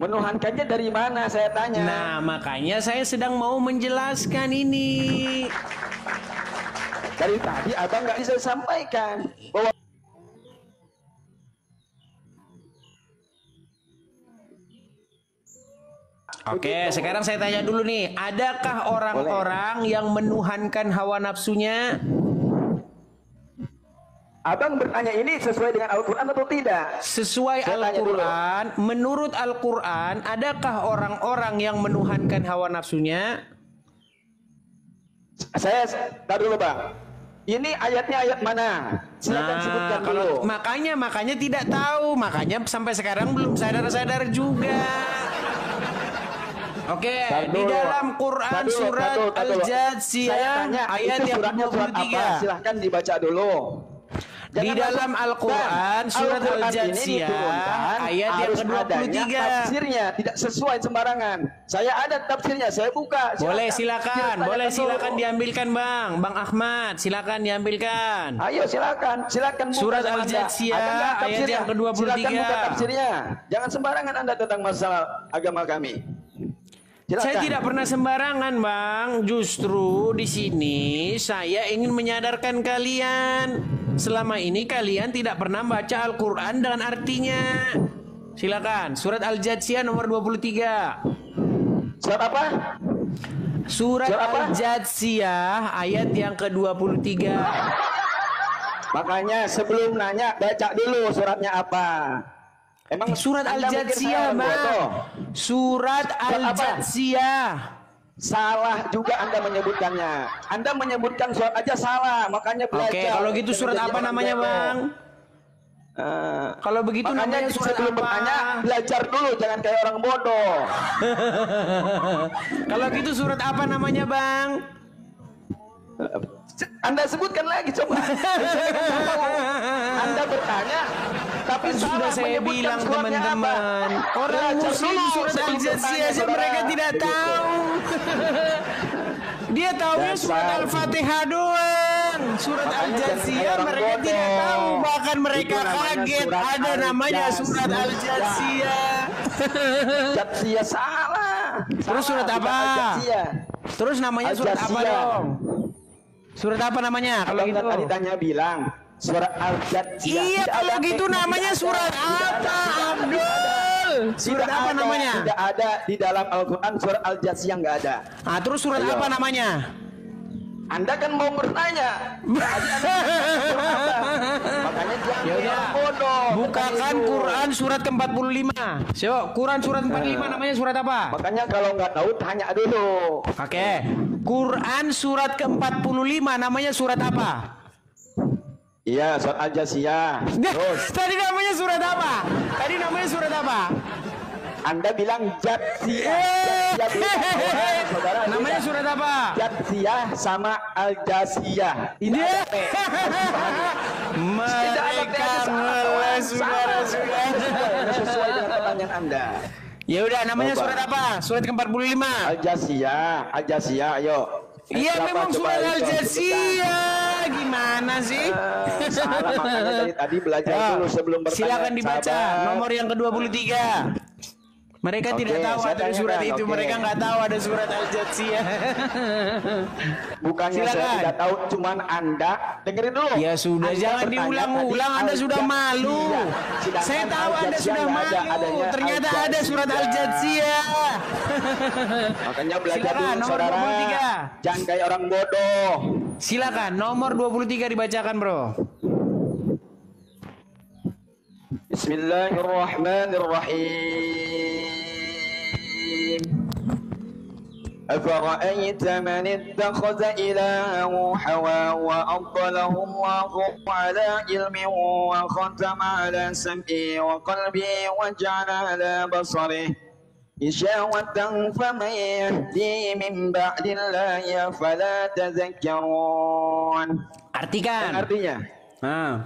Menuhankannya dari mana saya tanya? Nah, makanya saya sedang mau menjelaskan ini. Dari tadi abang nggak bisa sampaikan bahwa Oke, sekarang saya tanya dulu nih, adakah orang-orang yang menuhankan hawa nafsunya? Abang bertanya ini sesuai dengan Al-Quran atau tidak? Sesuai Al-Quran, menurut Al-Quran, adakah orang-orang yang menuhankan hawa nafsunya? Saya tahu dulu Bang. Ini ayatnya ayat mana? Silakan sebutkan dulu. Makanya tidak tahu, makanya sampai sekarang belum sadar-sadar juga. Oke, di dalam Quran surat Al-Jathiyah ayat yang ke-23. Silahkan dibaca dulu. Di dalam Al-Quran surat Al-Jathiyah ayat yang ke-23. Tafsirnya tidak sesuai sembarangan. Saya ada tafsirnya, saya buka. Boleh silakan diambilkan Bang Ahmad, silakan diambilkan. Ayo silakan buka. Surat Al-Jathiyah ayat yang ke-23. Silakan buka tafsirnya. Jangan sembarangan Anda tentang masalah agama kami. Silakan. Saya tidak pernah sembarangan, Bang. Justru di sini saya ingin menyadarkan kalian. Selama ini kalian tidak pernah baca Al-Quran dengan artinya. Silakan. Surat Al-Jathiyah nomor 23. Surat apa? Surat Al-Jathiyah ayat yang ke-23. Makanya sebelum nanya baca dulu suratnya apa. Emang surat Al-Jathiyah, Bang. Surat Al-Jathiyah. Salah juga Anda menyebutkannya. Anda menyebutkan surat aja salah, makanya belajar. Oke, kalau gitu surat apa namanya, Bang? Kalau begitu namanya surat apa? Bertanya, belajar dulu, jangan kayak orang bodoh. Kalau gitu surat apa namanya, Bang? Anda sebutkan lagi coba. Anda bertanya, tapi sudah saya bilang teman-teman, orang muslim surat Al-Jathiyah aja mereka tidak tahu. Dia tahunya surat Al-Fatihah doang. Surat Al-Jathiyah mereka tidak tahu, bahkan mereka kaget ada namanya surat Al-Jathiyah. Jathiyah salah. Terus surat apa? Terus namanya surat apa dong? Surat apa namanya? Kalau gitu. Tadi tanya bilang surat Al-Jathiyah. Iya, kalau gitu namanya surat apa, Abdul? Surat apa namanya? Tidak ada di dalam Al-Quran surat Al-Jathiyah, nggak ada. Ah, terus surat apa namanya? Anda kan mau bertanya. Makanya jangan bodoh. Bukakan Quran surat ke-45. Coba Quran surat 45 namanya surat apa? Makanya kalau nggak tahu tanya dulu. Oke. Quran surat ke-45 namanya surat apa? Iya, surat Al-Jathiyah. Terus. Tadi namanya surat apa? Tadi namanya surat apa? Anda bilang Jathiyah. Saudara, namanya surat apa? Jathiyah sama Al-Jathiyah. Ini mereka ngeles saudara-saudara. Sesuai dengan pertanyaan Anda. Ya udah, namanya surat apa? Surat ke-45. Al-Jathiyah, Al-Jathiyah, ayo. Iya, memang surat Al-Jathiyah. Gimana sih? Salah, makanya dari tadi belajar dulu sebelum bertanya. Silakan dibaca nomor yang ke-23. Mereka tidak tahu ada surat itu. Mereka nggak tahu ada surat Al-Jathiyah. Bukannya saya tidak tahu, cuman Anda dengerin dulu. Ya sudah, jangan diulang-ulang. Anda sudah malu. Saya tahu Anda sudah malu. Ternyata ada surat Al-Jathiyah. Makanya belajar dulu, saudara. Jangan kayak orang bodoh. Silakan, nomor 23 dibacakan, bro. Bismillahirrahmanirrahim. أفرأيت من اتخذ إلهه هواه وأضله الله على علم وختم على سمعه وقلبه وجعل على بصره غشاوة فمن يهديه من بعد الله فلا تذكرون. Artinya,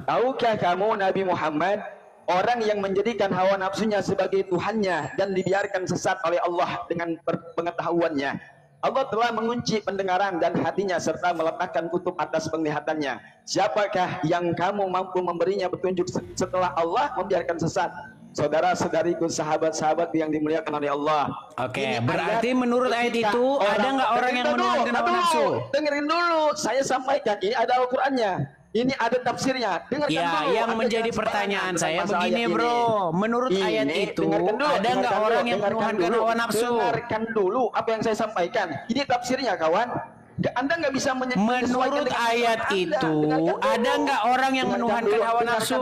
tahukah kamu Nabi Muhammad, orang yang menjadikan hawa nafsunya sebagai Tuhannya dan dibiarkan sesat oleh Allah dengan pengetahuannya. Allah telah mengunci pendengaran dan hatinya serta meletakkan kutub atas penglihatannya. Siapakah yang kamu mampu memberinya petunjuk setelah Allah membiarkan sesat? Saudara-saudariku, sahabat-sahabat yang dimuliakan oleh Allah. Oke, berarti menurut ayat itu ada nggak orang yang menuhankan hawa nafsu? Dengerin dulu, saya sampaikan. Ini ada Al-Qur'annya. Ini ada tafsirnya. Dengarkan dulu. Yang menjadi pertanyaan saya begini, bro. Menurut ayat itu ada nggak orang yang menuhankan hawa nafsu? Dengarkan dulu apa yang saya sampaikan. Ini tafsirnya, kawan. Anda nggak bisa menurut ayat itu ada nggak orang yang menuhankan hawa nafsu?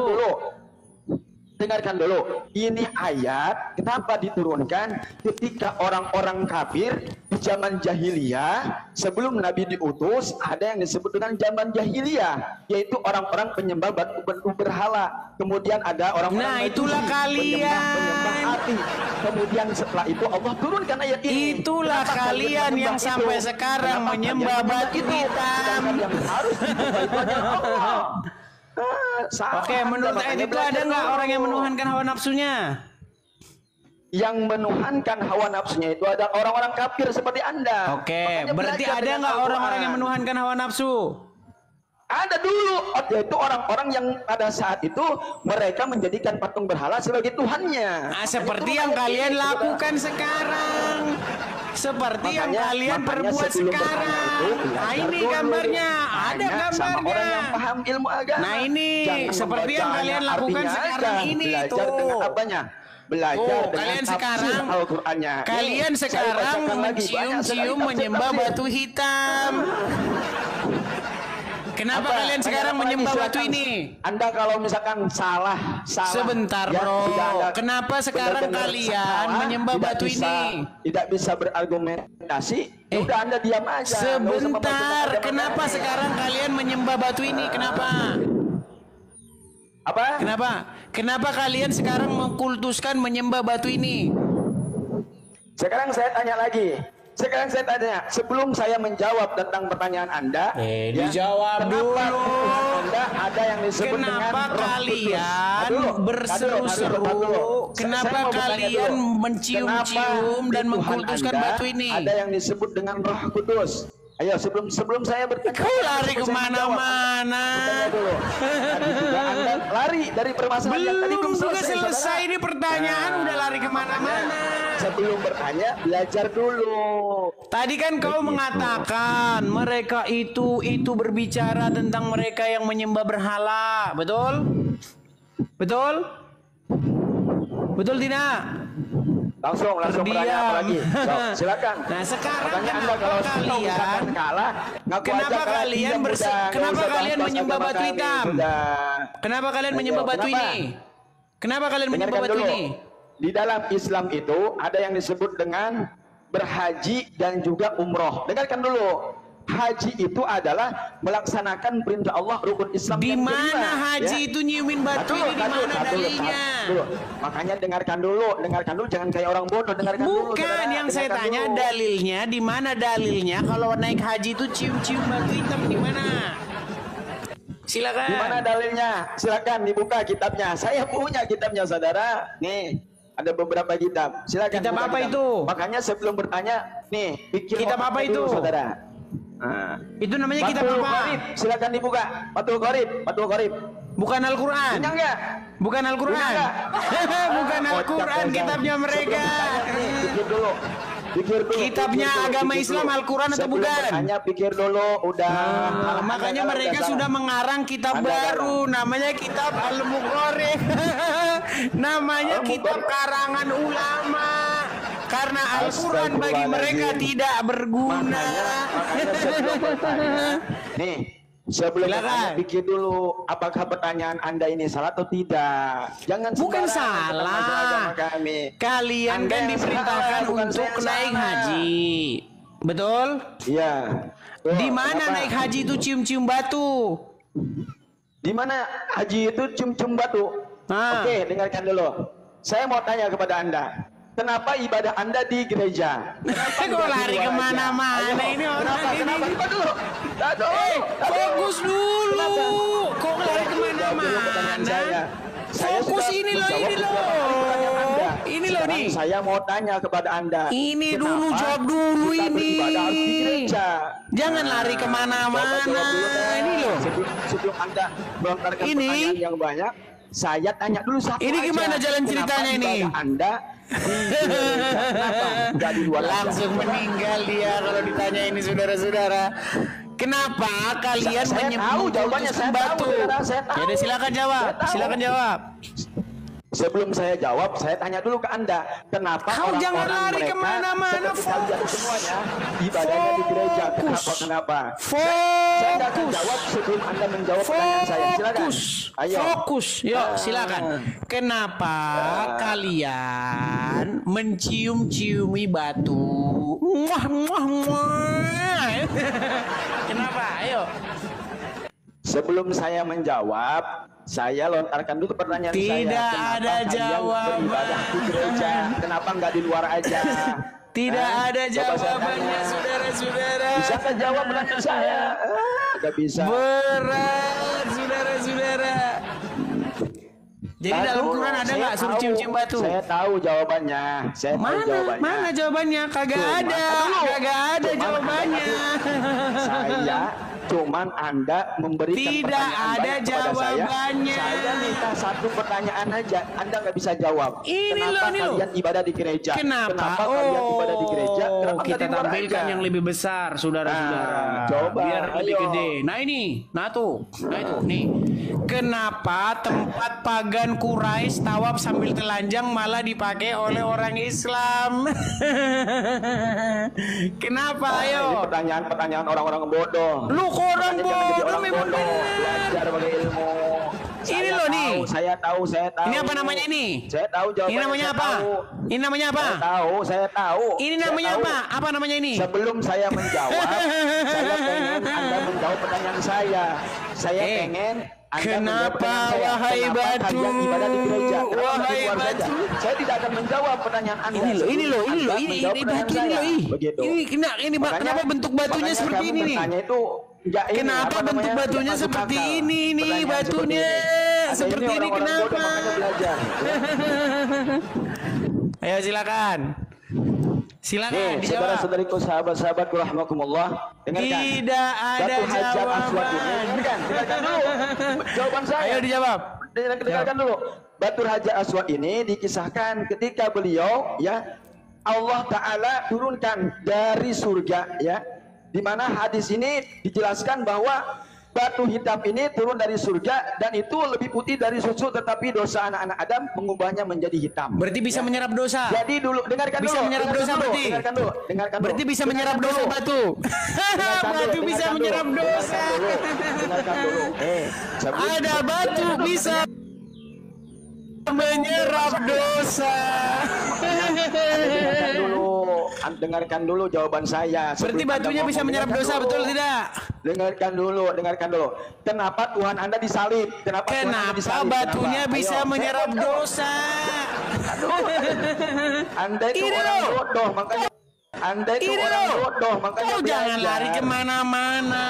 Dengarkan dulu, ini ayat kenapa diturunkan ketika orang-orang kafir di zaman jahiliyah sebelum Nabi diutus, ada yang disebut dengan zaman jahiliyah, yaitu orang-orang penyembah batu berhala. Kemudian ada orang-orang itulah penyembah api. Kemudian setelah itu Allah turunkan ayat ini. Itulah kalian yang sampai sekarang menyembah batu hitam. Yang harus disembah itu adalah Allah. Oke, menurut ayat itu ada nggak orang yang menuhankan hawa nafsunya? Yang menuhankan hawa nafsunya itu ada orang-orang kafir seperti Anda. Oke, berarti ada nggak orang-orang yang menuhankan hawa nafsu? Ada dulu, yaitu orang-orang yang pada saat itu mereka menjadikan patung berhala sebagai Tuhannya. Seperti yang kalian lakukan sekarang. Seperti yang kalian perbuat sekarang. Nah ini gambarnya, ada gambarnya. Orang yang paham ilmu agama. Nah ini seperti yang kalian lakukan sekarang ini tuh. Dengan apanya? Belajar dengan kalian sekarang Al-Qur'annya. Kalian sekarang mencium-cium menyembah batu hitam. Kenapa kalian sekarang menyembah batu ini? Anda kalau misalkan salah. Sebentar, bro. Kenapa sekarang kalian menyembah batu ini? Tidak bisa berargumentasi. Udah Anda diam aja. Sebentar. Kenapa sekarang kalian menyembah batu ini? Kenapa? Apa? Kenapa kalian sekarang mengkultuskan menyembah batu ini? Sekarang saya tanya lagi. Sebelum saya menjawab tentang pertanyaan Anda, dijawab dulu. Anda ada yang disebut kenapa dengan kalian berseru-seru? Kenapa kalian mencium-cium dan mengkultuskan batu ini? Ada yang disebut dengan Roh Kudus. Ayo sebelum saya bertanya. Kau lari kemana-mana. Tadi juga Anda lari dari permasalahan yang tadi belum selesai ini pertanyaan udah lari kemana-mana. Sebelum bertanya belajar dulu. Tadi kan kau mengatakan mereka itu berbicara tentang mereka yang menyembah berhala, betul? Betul? Betul tidak? Langsung bertanya apa lagi? So, silakan. Nah sekarang Anda kalau kalian kalah, kenapa kalian menyembah batu hitam? Kenapa kalian menyembah batu ini? Kenapa kalian menyembah batu ini? Di dalam Islam itu ada yang disebut dengan berhaji dan juga umroh. Dengarkan dulu. Haji itu adalah melaksanakan perintah Allah, rukun Islam. Di mana haji itu nyiumin batu ini? Di mana dalilnya? Makanya dengarkan dulu, jangan kayak orang bodoh. Dengarkan dulu. Bukan yang saya tanya dalilnya, di mana dalilnya kalau naik haji itu cium-cium batu hitam di mana? Silakan. Di mana dalilnya? Silakan dibuka kitabnya. Saya punya kitabnya, saudara. Nih, ada beberapa kitab. Silakan. Kitab apa itu? Makanya sebelum bertanya, nih, pikir kitab apa itu, saudara? Nah, itu namanya kitab apa? Qorib. Silakan dibuka. Fathul Qorib. Bukan Al-Quran. Punya enggak? Bukan Al-Quran. Bukan Al-Quran kitabnya mereka. Pikir dulu. Kitabnya agama Islam Al-Quran atau bukan? Hanya pikir dulu, udah. Makanya mereka sudah mengarang kitab baru, namanya kitab Al-Muqarrib. Namanya kitab karangan ulama. Karena Al-Quran bagi mereka tidak berguna. Nih, sebelum bertanya, pikir dulu apakah pertanyaan Anda ini salah atau tidak. Jangan bukan salah. Kalian kan diperintahkan untuk naik haji. Betul? Iya. Di mana naik haji itu cium-cium batu? Di mana haji itu cium-cium batu? Oke, dengarkan dulu. Saya mau tanya kepada Anda. Kenapa ibadah Anda di gereja? Kok lari kemana-mana ini orang ini? Kenapa dulu? Fokus dulu. Kok lari kemana-mana? Fokus ini loh. Ini loh nih. Saya mau tanya kepada Anda. Ini dulu, jawab dulu ini. Jangan lari kemana-mana. Ini loh. Sebelum Anda melontarkan pertanyaan yang banyak, saya tanya dulu satu ini gimana jalan ceritanya ini? Anda langsung meninggal dia kalau ditanya ini, saudara-saudara. Kenapa kalian menyebut batu? Jadi silakan jawab. Sebelum saya jawab, saya tanya dulu ke Anda, kenapa kau jangan lari kemana-mana? Semuanya ibadahnya di gereja. Kenapa? Saya nggak akan jawab sebelum Anda menjawab pertanyaan saya. Silakan. Ayo. Fokus. Yuk, silakan. Kenapa kalian mencium-ciumi batu? Kenapa? Ayo. Sebelum saya menjawab, saya lontarkan dulu pertanyaan saya. Tidak ada jawaban. Beribadah di gereja, kenapa nggak di luar aja? Tidak ada jawabannya, saudara-saudara. Bisakah jawab pertanyaan saya? Nggak bisa. Berat, saudara-saudara. Jadi dalam Quran ada nggak suruh cium-cium batu? Saya tahu jawabannya. Mana jawabannya? Kagak ada jawabannya. Saya cuman Anda memberikan tidak ada jawabannya. Saya minta satu pertanyaan aja, Anda nggak bisa jawab. Kenapa kalian ibadah di gereja? Kenapa kalian ibadah di gereja? Kenapa kita tampilkan yang lebih besar, saudara-saudara. Coba biar lebih gede. Nah ini, itu, nih. Kenapa tempat pagan Quraisy tawaf sambil telanjang malah dipakai oleh orang Islam? Kenapa? Ayo. Ini pertanyaan orang-orang bodoh. Lu orang bodoh memang belajar pakai ilmu. Ini loh nih. Saya tahu. Ini apa namanya ini? Saya tahu jawabannya. Ini namanya apa? Ini namanya apa? Saya tahu. Ini namanya apa? Apa namanya ini? Sebelum saya menjawab, saya pengen Anda menjawab pertanyaan saya. Saya pengen kenapa wahai batu? Wahai batu. Saya tidak akan menjawab pertanyaan Anda. Ini loh, batu ini loh. Ini kenapa bentuk batunya seperti ini nih? Kenapa bentuk batunya seperti ini nih batunya? Seperti ini kenapa? Ayo silakan. Silakan dijawab. Saudara-saudariku, sahabat-sahabatku rahimakumullah, dengarkan. Tidak ada Batu Hajar Aswad ini, jawaban. dengarkan dulu jawaban saya. Ayo dijawab. Dengarkan dulu. Batu Hajar Aswad ini dikisahkan ketika beliau ya Allah Ta'ala turunkan dari surga ya, di mana hadis ini dijelaskan bahwa batu hitam ini turun dari surga dan itu lebih putih dari susu, tetapi dosa anak-anak Adam mengubahnya menjadi hitam. Berarti bisa menyerap dosa. Jadi dulu dengarkan bisa dulu. Menyerap dosa dulu, berarti. Dengarkan dulu. Berarti bisa menyerap dosa batu. Batu bisa menyerap dosa. Dengarkan dulu. Ada batu bisa menyerap dosa. Dengarkan dulu jawaban saya. Berarti batunya bisa menyerap dosa, betul tidak? Dengarkan dulu. Kenapa Tuhan Anda disalib? Kenapa batunya bisa menyerap dosa? Anda itu orang bodoh, makanya Kau jangan lari kemana-mana.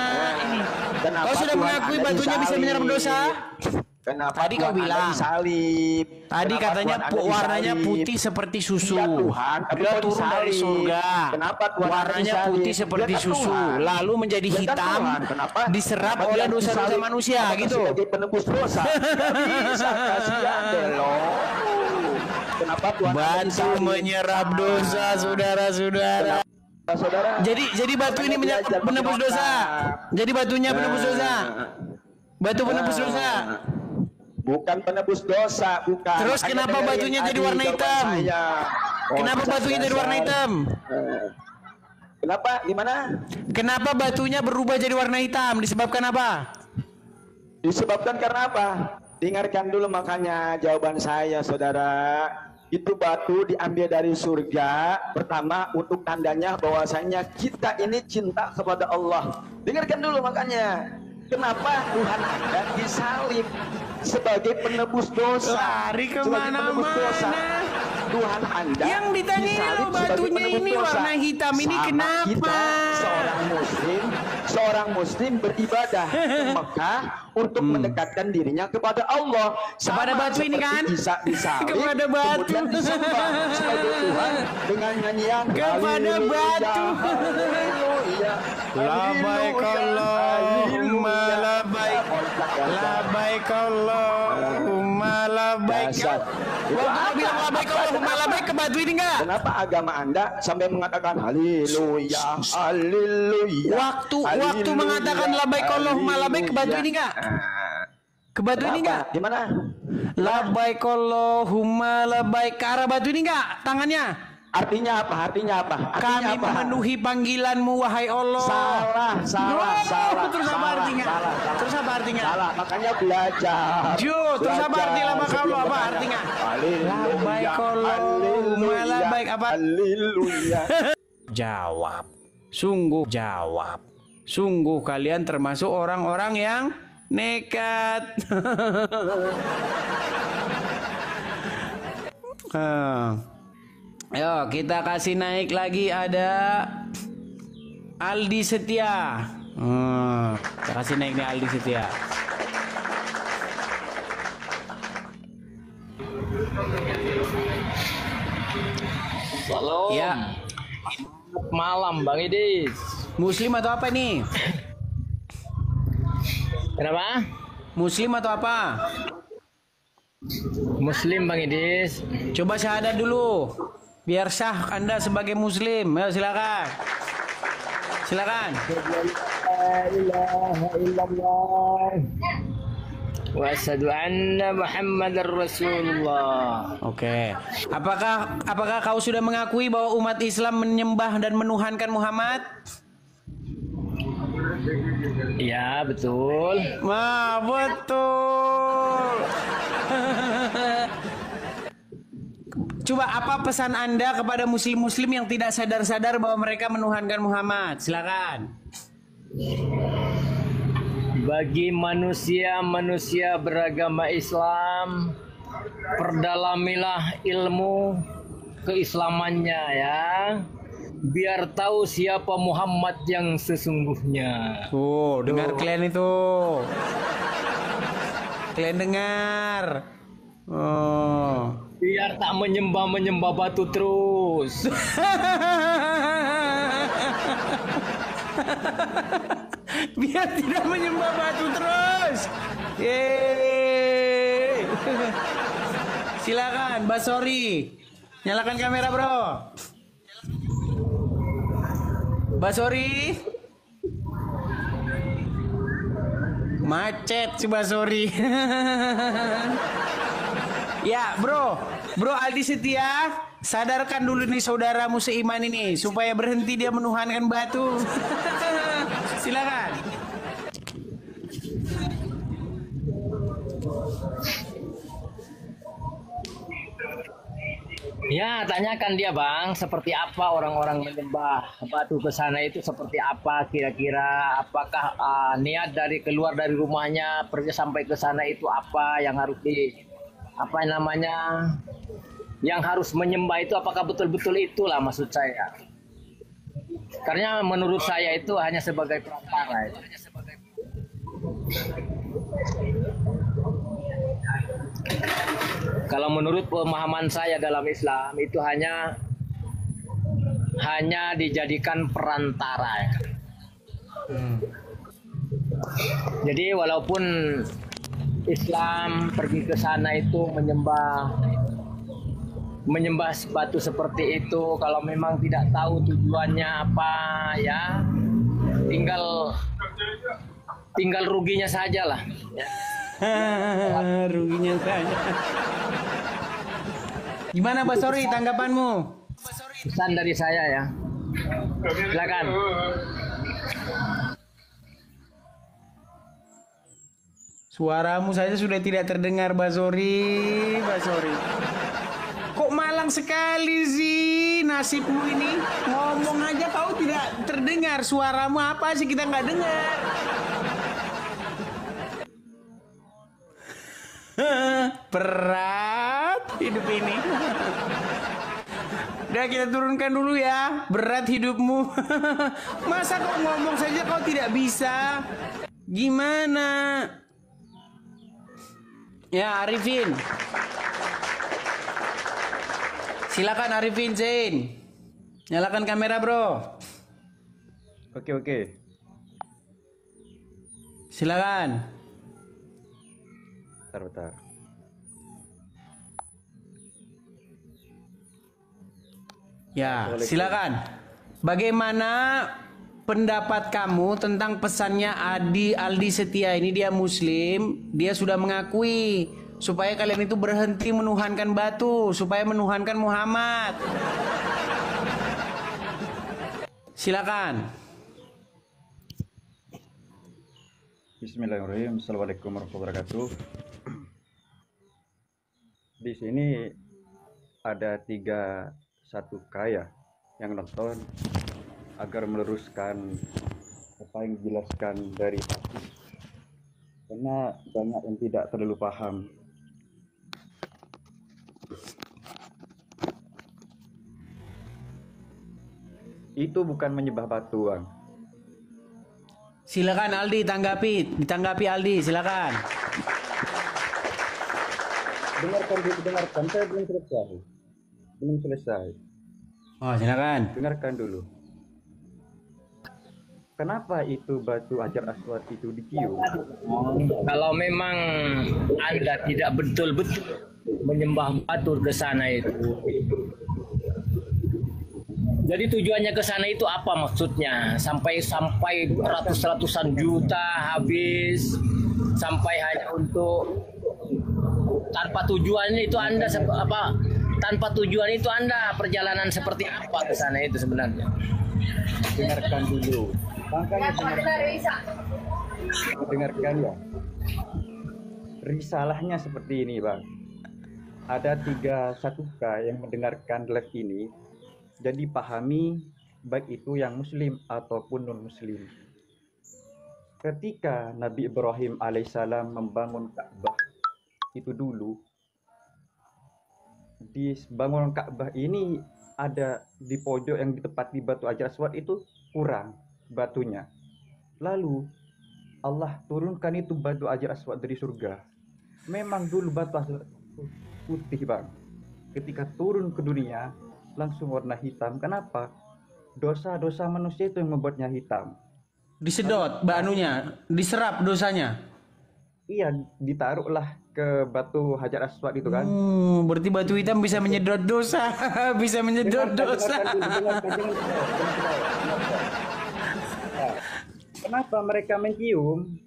Kau sudah mengakui batunya bisa menyerap dosa? Kenapa tadi kau bilang salib? Tadi katanya warnanya putih seperti susu. Ya Tuhan, dia turun dari surga. Kenapa Tuhan warnanya putih seperti susu, lalu menjadi hitam, diserap oleh dosa-dosa manusia gitu. Sebagai penebus dosa. Bisa kasihan delo. Kenapa Tuhan batu menyerap dosa, saudara-saudara? Jadi batu ini menebus dosa. Jadi batunya penebus dosa. Batu penebus dosa. Bukan penebus dosa, bukan. Terus kenapa batunya jadi warna hitam? Kenapa batunya jadi warna hitam? Kenapa? Gimana? Kenapa batunya berubah jadi warna hitam? Disebabkan apa? Disebabkan karena apa? Dengarkan dulu makanya jawaban saya, saudara. Itu batu diambil dari surga. Pertama untuk tandanya bahwasanya kita ini cinta kepada Allah. Dengarkan dulu makanya. Kenapa Tuhan Anda disalib sebagai penebus dosa? Lari kemana-mana. Tuhan Anda yang ditanya batunya ini dosa. Warna hitam ini kenapa? Kita, seorang muslim beribadah ke Mekah untuk mendekatkan dirinya kepada Allah. Kepada batu ini kan? Isa disalib, kepada batu. Kemudian disembah sebagai Tuhan dengan nyanyian kepada batu. Labaik Allahumma labaik. Labaik Allahumma labaik. Waktu bilang labaik Allahumma labaik ke batu ini enggak? Kenapa agama Anda sampai mengatakan haleluya, haleluya? Waktu mengatakan labaik Allahumma labaik ke batu ini enggak? Ke batu ini enggak? Gimana? Labaik Allahumma labaik ke arah batu ini enggak? Tangannya? Artinya apa? Kami memenuhi panggilanmu wahai Allah. Salah. Terus apa artinya? Salah. Makanya belajar. Terus apa arti labaik Allah? Apa artinya? Labaik Allahumma labaik apa? Haleluya. Jawab. Sungguh kalian termasuk orang-orang yang nekat. Ayo kita kasih naik lagi, ada Aldi Setia. Kita kasih naik nih Aldi Setia. Salam. Ya. Malam Bang Idis. Muslim atau apa nih? Kenapa? Muslim atau apa? Muslim Bang Idis. Coba syahadat dulu. Biar sah Anda sebagai muslim. Ayo silakan. Silakan. La ilaha illallah. Wa asyhadu anna Muhammadar Rasulullah. Oke. Apakah kau sudah mengakui bahwa umat Islam menyembah dan menuhankan Muhammad? Ya, betul. Wah, betul. Coba apa pesan Anda kepada muslim-muslim yang tidak sadar-sadar bahwa mereka menuhankan Muhammad? Silakan. Bagi manusia beragama Islam, perdalamilah ilmu keislamannya ya. Biar tahu siapa Muhammad yang sesungguhnya. Dengar kalian itu. Kalian dengar. Biar tak menyembah batu terus. Biar tidak menyembah batu terus. Yeay. Silakan, Basori. Nyalakan kamera, bro. Basori. Macet si Basori. Ya, bro. Bro Aldi Setia, sadarkan dulu nih saudaramu seiman ini supaya berhenti dia menuhankan batu. Silakan. Ya, tanyakan dia Bang, seperti apa orang-orang menyembah batu ke sana itu seperti apa kira-kira? Apakah niat dari keluar dari rumahnya pergi sampai ke sana itu apa yang harus yang harus menyembah itu apakah betul-betul itulah maksud saya? Karena menurut saya itu hanya sebagai perantara. Kalau menurut pemahaman saya dalam Islam itu hanya dijadikan perantara. Ya. Jadi walaupun Islam pergi ke sana itu menyembah batu seperti itu, kalau memang tidak tahu tujuannya apa ya, tinggal ruginya saja lah. Ya. Ruginya saja. Gimana Basori tanggapanmu? Pesan dari saya ya. Silakan. Suaramu saja sudah tidak terdengar Basori. Kok malang sekali sih nasibmu ini. Ngomong aja kau tidak terdengar. Suaramu apa sih kita nggak dengar. Berat hidup ini. Udah kita turunkan dulu ya. Berat hidupmu. Masa kau ngomong saja kau tidak bisa? Gimana? Ya Arifin. Silakan Arifin Zain. Nyalakan kamera bro. Oke. Silakan. Bentar. Ya, silakan. Bagaimana pendapat kamu tentang pesannya Aldi Setia ini? Dia Muslim, dia sudah mengakui supaya kalian itu berhenti menuhankan batu, supaya menuhankan Muhammad. Silakan. Bismillahirrahmanirrahim. Assalamualaikum warahmatullahi wabarakatuh. Di sini ada 31K ya yang nonton agar meluruskan apa yang dijelaskan dari tadi, karena banyak yang tidak terlalu paham. Itu bukan menyembah batu, Bang. Silakan Aldi ditanggapi Aldi, silakan. Dengarkan, saya belum selesai. Oh, silakan. Dengarkan dulu. Kenapa itu batu Hajar Aswad itu dicium? Kalau memang Anda tidak betul-betul menyembah batu ke sana itu, jadi tujuannya ke sana itu apa maksudnya? Sampai ratusan juta habis, sampai hanya untuk tanpa tujuan itu Anda tanpa tujuan itu Anda perjalanan seperti apa ke sana itu sebenarnya? Dengarkan dulu. Makanya dengarkan ya. Risalahnya seperti ini, Bang. Ada 31K yang mendengarkan live ini. Jadi pahami baik itu yang muslim ataupun non muslim. Ketika Nabi Ibrahim alaihissalam membangun Ka'bah itu dulu, di bangunan Ka'bah ini ada di pojok yang ditepati batu Hajar Aswad itu kurang batunya. Lalu Allah turunkan itu batu Hajar Aswad dari surga. Memang dulu batu Hajar putih, Bang. ketika turun ke dunia langsung warna hitam. Kenapa? Dosa-dosa manusia itu yang membuatnya hitam. Disedot banunya, diserap dosanya. Iya, ditaruhlah ke batu Hajar Aswad itu kan. Berarti batu hitam bisa menyedot dosa. Bisa menyedot dosa. Kenapa mereka mencium?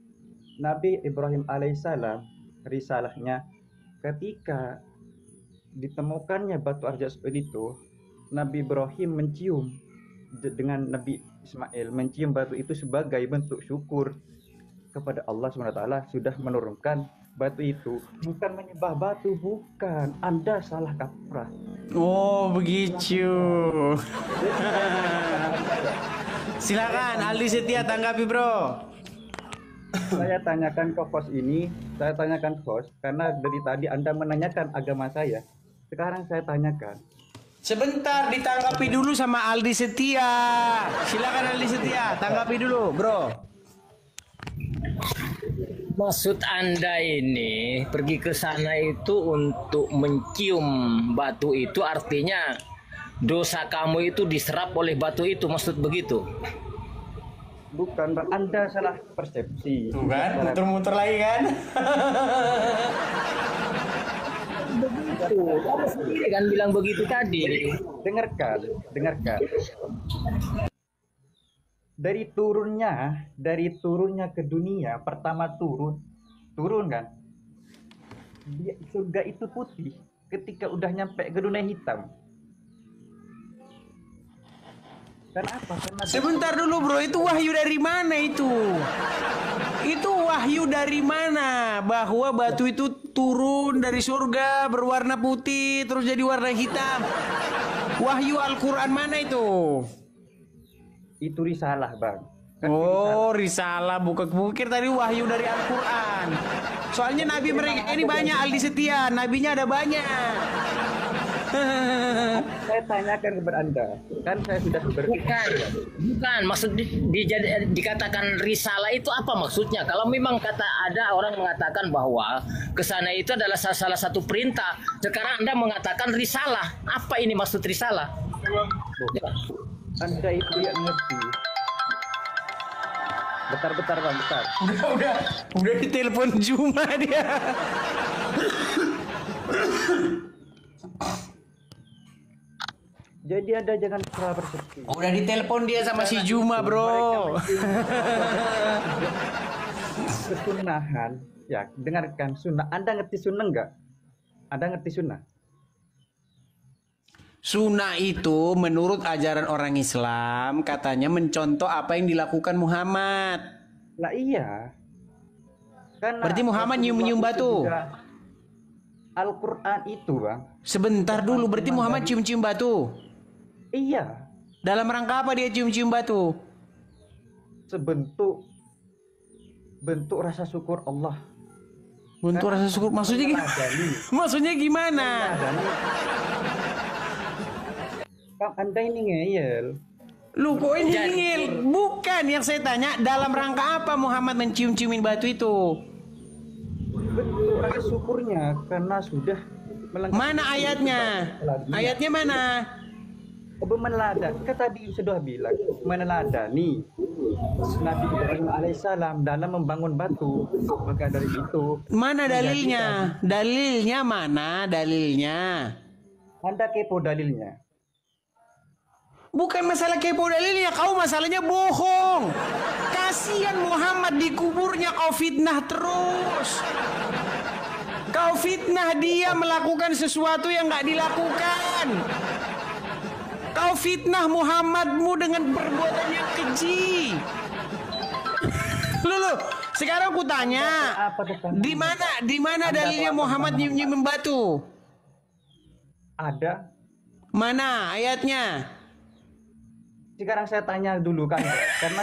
Nabi Ibrahim alaihissalam, risalahnya, ketika ditemukannya batu Hajar Aswad itu, Nabi Ibrahim mencium dengan Nabi Ismail, mencium batu itu sebagai bentuk syukur kepada Allah SWT sudah menurunkan batu itu. Bukan menyembah batu, bukan. Anda salah kaprah. Oh begitu. Silakan Aldi Setia tanggapi bro. Saya tanyakan ke host ini, saya tanyakan host karena dari tadi Anda menanyakan agama saya. Sekarang saya tanyakan. Sebentar ditanggapi dulu sama Aldi Setia. Silakan Aldi Setia, tanggapi dulu, bro. Maksud Anda ini pergi ke sana itu untuk mencium batu itu, artinya dosa kamu itu diserap oleh batu itu, maksud begitu? Bukan, Bang. Anda salah persepsi. Tuh kan, muter-muter lagi kan? Begitu, kamu sendiri kan bilang begitu tadi. Dengarkan. Dari turunnya ke dunia, pertama turun kan. Surga itu putih, ketika udah nyampe ke dunia hitam. Kenapa? Sebentar dulu bro, itu wahyu dari mana itu? Itu wahyu dari mana? Bahwa batu itu turun dari surga berwarna putih terus jadi warna hitam. Wahyu Al-Quran mana itu? Itu risalah, Bang. Oh, risalah. Bukan pikir tadi wahyu dari Al-Quran. Soalnya nabi mereka ini banyak, Aldi Setia. Nabinya ada banyak. Saya tanyakan kepada Anda. Kan saya sudah Bukan. Maksud dikatakan risalah itu apa maksudnya? Kalau memang ada orang mengatakan bahwa kesana itu adalah salah satu perintah. Sekarang Anda mengatakan risalah. Apa ini maksud risalah? Anda itu yang ngerti. Bentar Bang, bentar. Udah ditelepon Juma dia. Jadi Anda jangan salah persepsi. Udah ditelepon dia sama si Juma, bro. Kesunahan, ya dengarkan sunnah. Anda ngerti sunnah enggak? Anda ngerti sunnah? Sunnah itu menurut ajaran orang Islam katanya mencontoh apa yang dilakukan Muhammad. Lah iya. Karena berarti Muhammad nyium-nyium batu. Al-Quran itu, Bang. Sebentar dulu, berarti Muhammad cium-cium batu. Iya. Dalam rangka apa dia cium-cium batu? Bentuk rasa syukur Allah. Bentuk rasa syukur maksudnya gimana? Maksudnya gimana? Anda ini ngeyel. Lu kok ini ngeyel? Bukan, yang saya tanya dalam rangka apa Muhammad mencium-ciumin batu itu? Bentuk rasa syukurnya karena sudah melanggar. Mana ayatnya? Ayatnya mana? Meneladani, kan tadi sudah bilang meneladani Nabi Ibrahim alaihissalam dalam membangun batu. Maka dari itu mana dalilnya? Dalilnya mana? Dalilnya? Anda kepo dalilnya. Bukan masalah kepo dalilnya, kau masalahnya bohong. Kasihan Muhammad di kuburnya kau fitnah terus. Kau fitnah dia melakukan sesuatu yang nggak dilakukan. Kau fitnah Muhammadmu dengan perbuatan yang keji. Lu, sekarang aku tanya, di mana dalilnya Muhammad nyium batu? Ada. Mana ayatnya? Sekarang saya tanya dulu kan, karena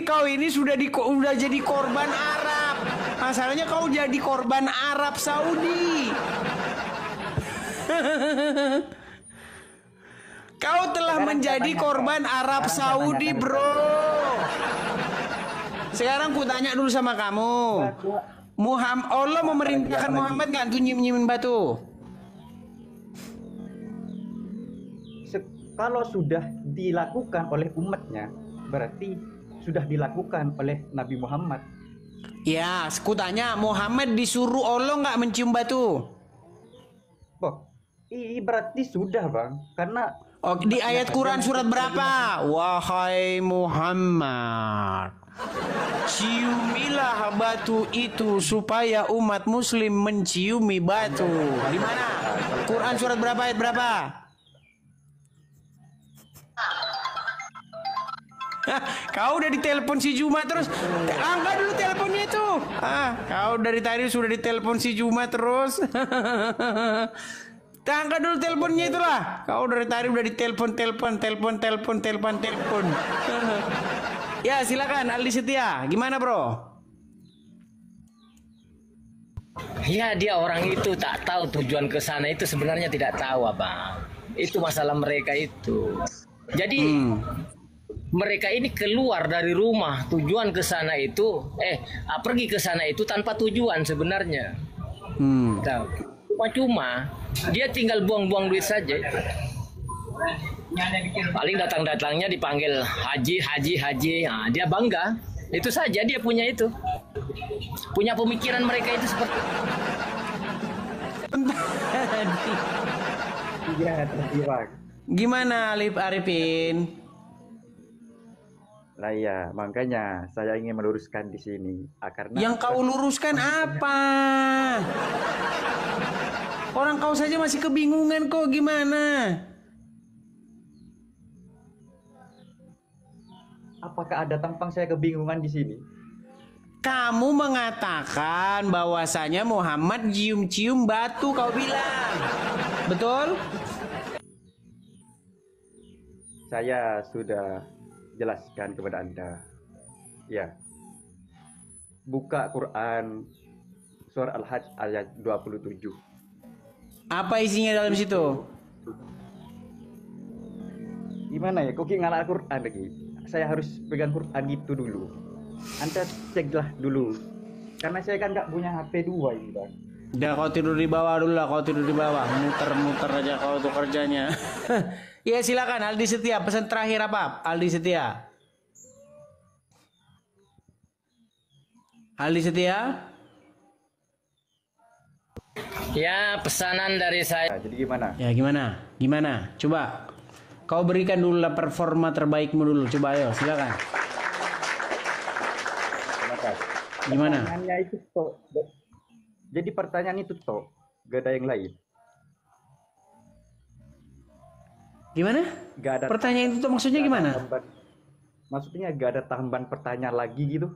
kau ini sudah jadi korban Arab. Masalahnya kau jadi korban Arab Saudi. Kau telah menjadi korban Arab Saudi, bro. Sekarang ku tanya dulu sama kamu. Allah memerintahkan Muhammad nggak untuk nyium-nyiumin batu? Kalau sudah dilakukan oleh umatnya, berarti sudah dilakukan oleh Nabi Muhammad. Ya, aku tanya, Muhammad disuruh Allah nggak mencium batu? Berarti sudah, Bang. Karena di ayat Quran surat berapa? Wahai Muhammad, ciumilah batu itu supaya umat muslim menciumi batu. Di mana? Quran surat berapa, ayat berapa? Kau udah ditelepon si Juma terus. Angkat dulu teleponnya itu. Kau dari tadi sudah ditelepon si Juma terus. Angkat dulu teleponnya itulah. Kau dari tadi udah ditelepon. Ya, silakan Aldi Setia. Gimana, Bro? Ya, dia orang itu tak tahu tujuan ke sana itu sebenarnya tidak tahu, Abang. Itu masalah mereka itu. Jadi mereka ini keluar dari rumah, tujuan ke sana itu pergi ke sana itu tanpa tujuan sebenarnya. Cuma dia tinggal buang-buang duit saja. Paling datang-datangnya dipanggil haji. Nah, dia bangga. Itu saja dia punya itu. Punya pemikiran mereka itu seperti Gimana Arifin? Nah ya, makanya saya ingin meluruskan di sini. Karena yang kau luruskan apa? Orang kau saja masih kebingungan kok, gimana? Apakah ada tampang saya kebingungan di sini? Kamu mengatakan bahwasanya Muhammad cium-cium batu, kau bilang. Betul? Saya sudah jelaskan kepada Anda. Ya. Buka Quran surah Al-Hajj ayat 27. Apa isinya dalam situ? Gimana ya? Kok ngalah Quran lagi? Saya harus pegang Quran gitu dulu. Anda ceklah dulu. Karena saya kan nggak punya HP 2 ini, Bang. Udah, kau tidur di bawah dulu lah, kau tidur di bawah. Muter-muter aja kau tuh kerjanya. Ya, silakan Aldi Setia, pesan terakhir apa? Aldi Setia. Aldi Setia? ya pesanan dari saya. Jadi gimana? Ya, gimana? Coba kau berikan dulu lah performa terbaikmu dulu. Coba ayo, silakan. Gimana? Pertanyaannya itu toh. Jadi pertanyaan itu toh, gak ada yang lain. Gimana? Gak ada. Pertanyaan itu maksudnya gimana? Maksudnya gak ada tambahan pertanyaan lagi gitu.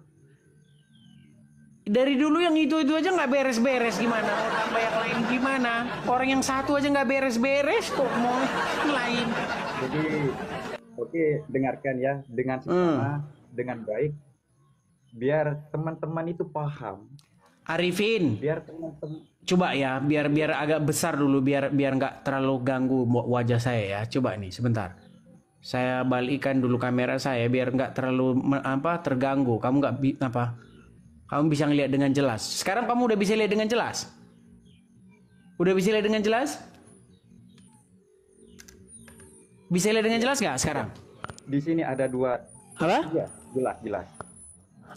Dari dulu yang itu aja nggak beres-beres, gimana mau tambah yang lain gimana? Orang yang satu aja nggak beres-beres kok mau yang lain. Jadi oke, dengarkan ya dengan sesama, dengan baik, biar teman-teman itu paham. Arifin, biar teman-teman coba ya, biar agak besar dulu, biar nggak terlalu ganggu wajah saya ya. Coba nih sebentar, saya balikkan dulu kamera saya biar nggak terlalu terganggu. Kamu nggak kamu bisa ngelihat dengan jelas. Sekarang kamu udah bisa lihat dengan jelas? Udah bisa lihat dengan jelas? Bisa lihat dengan jelas nggak sekarang? Di sini ada dua. Apa? Iya, jelas.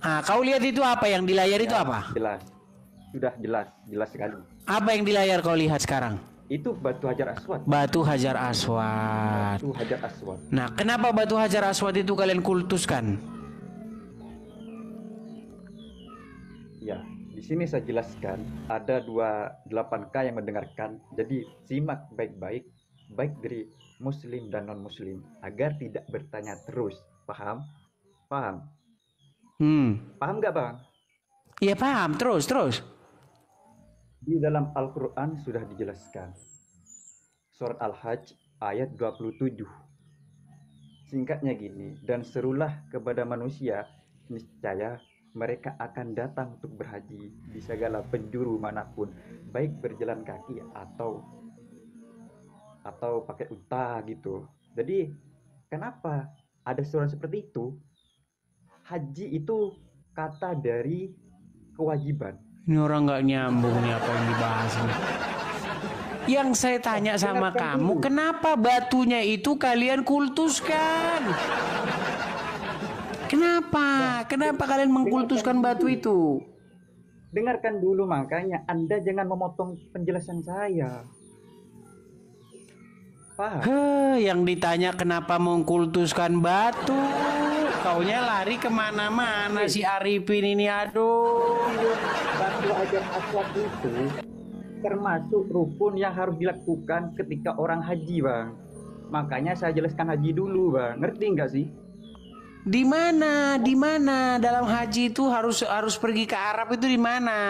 Ah, kau lihat itu apa yang di layar itu apa? Jelas. Sudah jelas sekali. Apa yang di layar kau lihat sekarang? Itu batu Hajar Aswad. Batu Hajar Aswad. Batu Hajar Aswad. Nah, kenapa batu Hajar Aswad itu kalian kultuskan? Ya, di sini saya jelaskan ada 28K yang mendengarkan. Jadi simak baik-baik, baik dari muslim dan non-muslim, agar tidak bertanya terus. Paham? Paham nggak, Bang? Iya, paham. Terus. Di dalam Al-Quran sudah dijelaskan. Surat Al-Hajj ayat 27. Singkatnya gini, dan serulah kepada manusia, niscaya mereka akan datang untuk berhaji di segala penjuru manapun, baik berjalan kaki atau pakai unta gitu. Jadi kenapa ada surat seperti itu? Haji itu kata dari kewajiban. Ini orang nggak nyambung nih apa yang dibahas nih. Yang saya tanya sama kamu, kenapa batunya itu kalian kultuskan? Kenapa? Kenapa kalian mengkultuskan batu itu? Dengarkan dulu, makanya Anda jangan memotong penjelasan saya. Yang ditanya kenapa mengkultuskan batu, kaunya lari kemana-mana si Arifin ini, aduh. Batu Hajar Aswad itu termasuk rukun yang harus dilakukan ketika orang haji, Bang. Makanya saya jelaskan haji dulu, Bang. Ngerti nggak sih? Di mana? Di mana dalam haji itu harus pergi ke Arab itu di mana?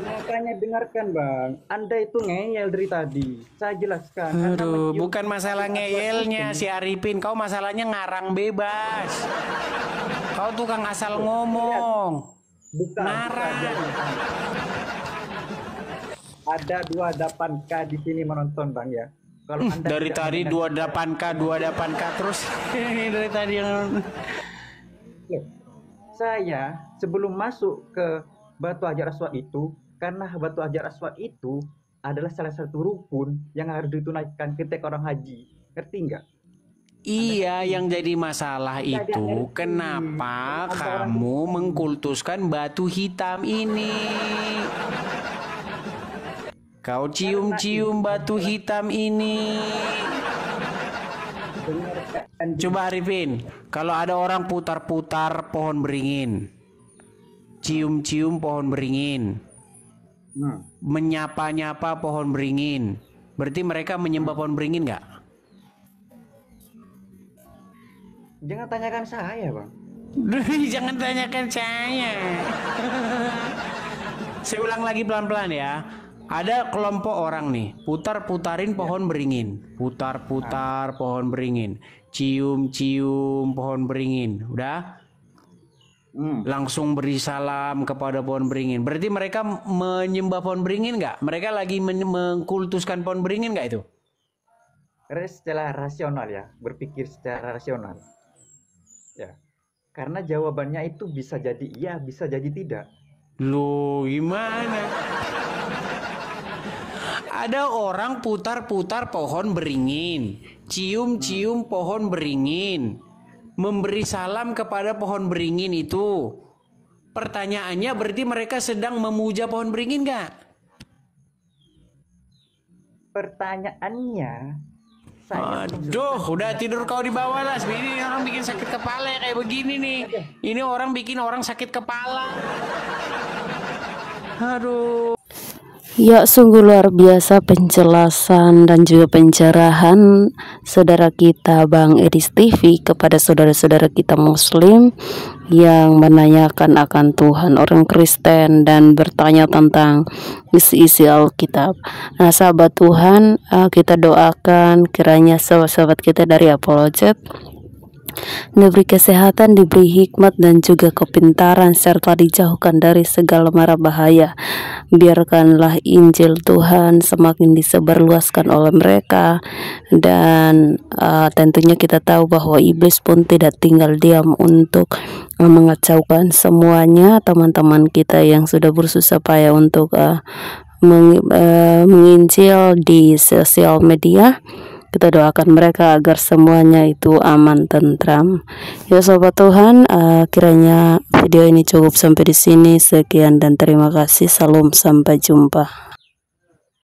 Makanya dengarkan, Bang. Anda itu ngeyel dari tadi. Saya jelaskan. Aduh, bukan masalah ngeyelnya si Arifin. Kau masalahnya ngarang bebas. Kau tukang asal ngomong. Bukan. Ada 28K di sini menonton, Bang, ya. Kalau Anda dari tadi 28K terus ini dari tadi yang saya sebelum masuk ke Batu Hajar Aswad itu, karena Batu Hajar Aswad itu adalah salah satu rukun yang harus ditunaikan ketika orang haji. Ngerti nggak? Iya, yang jadi masalah itu kenapa kamu mengkultuskan batu hitam ini? Kau cium-cium batu hitam ini. Coba Arifin, kalau ada orang putar-putar pohon beringin, cium-cium pohon beringin, menyapa-nyapa pohon beringin, berarti mereka menyembah pohon beringin nggak? Jangan tanyakan saya, Bang. Jangan tanyakan saya. Saya ulang lagi pelan-pelan ya. Ada kelompok orang nih, putar-putarin pohon beringin, putar-putar pohon beringin, cium-cium pohon beringin, udah? Langsung beri salam kepada pohon beringin. Berarti mereka menyembah pohon beringin nggak? Mereka lagi mengkultuskan pohon beringin nggak itu? Secara rasional ya, berpikir secara rasional. Ya, karena jawabannya itu bisa jadi iya, bisa jadi tidak. Loh, gimana? Ada orang putar-putar pohon beringin, cium-cium pohon beringin, memberi salam kepada pohon beringin itu. Pertanyaannya berarti mereka sedang memuja pohon beringin nggak? Pertanyaannya, aduh, udah tidur kau di bawah lah. Ini orang bikin sakit kepala ya, kayak begini nih. Ini orang bikin orang sakit kepala. Aduh. Ya, sungguh luar biasa penjelasan dan juga pencerahan saudara kita Bang Edis TV kepada saudara-saudara kita Muslim yang menanyakan akan Tuhan, orang Kristen, dan bertanya tentang isi-isi Alkitab. Nah, sahabat Tuhan, kita doakan kiranya sahabat-sahabat kita dari Apologet diberi kesehatan, diberi hikmat dan juga kepintaran, serta dijauhkan dari segala mara bahaya. Biarkanlah Injil Tuhan semakin disebarluaskan oleh mereka, dan tentunya kita tahu bahwa iblis pun tidak tinggal diam untuk mengacaukan semuanya teman-teman kita yang sudah bersusah payah untuk menginjil di sosial media. Kita doakan mereka agar semuanya itu aman, tentram. Ya sobat Tuhan, kiranya video ini cukup sampai di sini. Sekian dan terima kasih. Salam, sampai jumpa.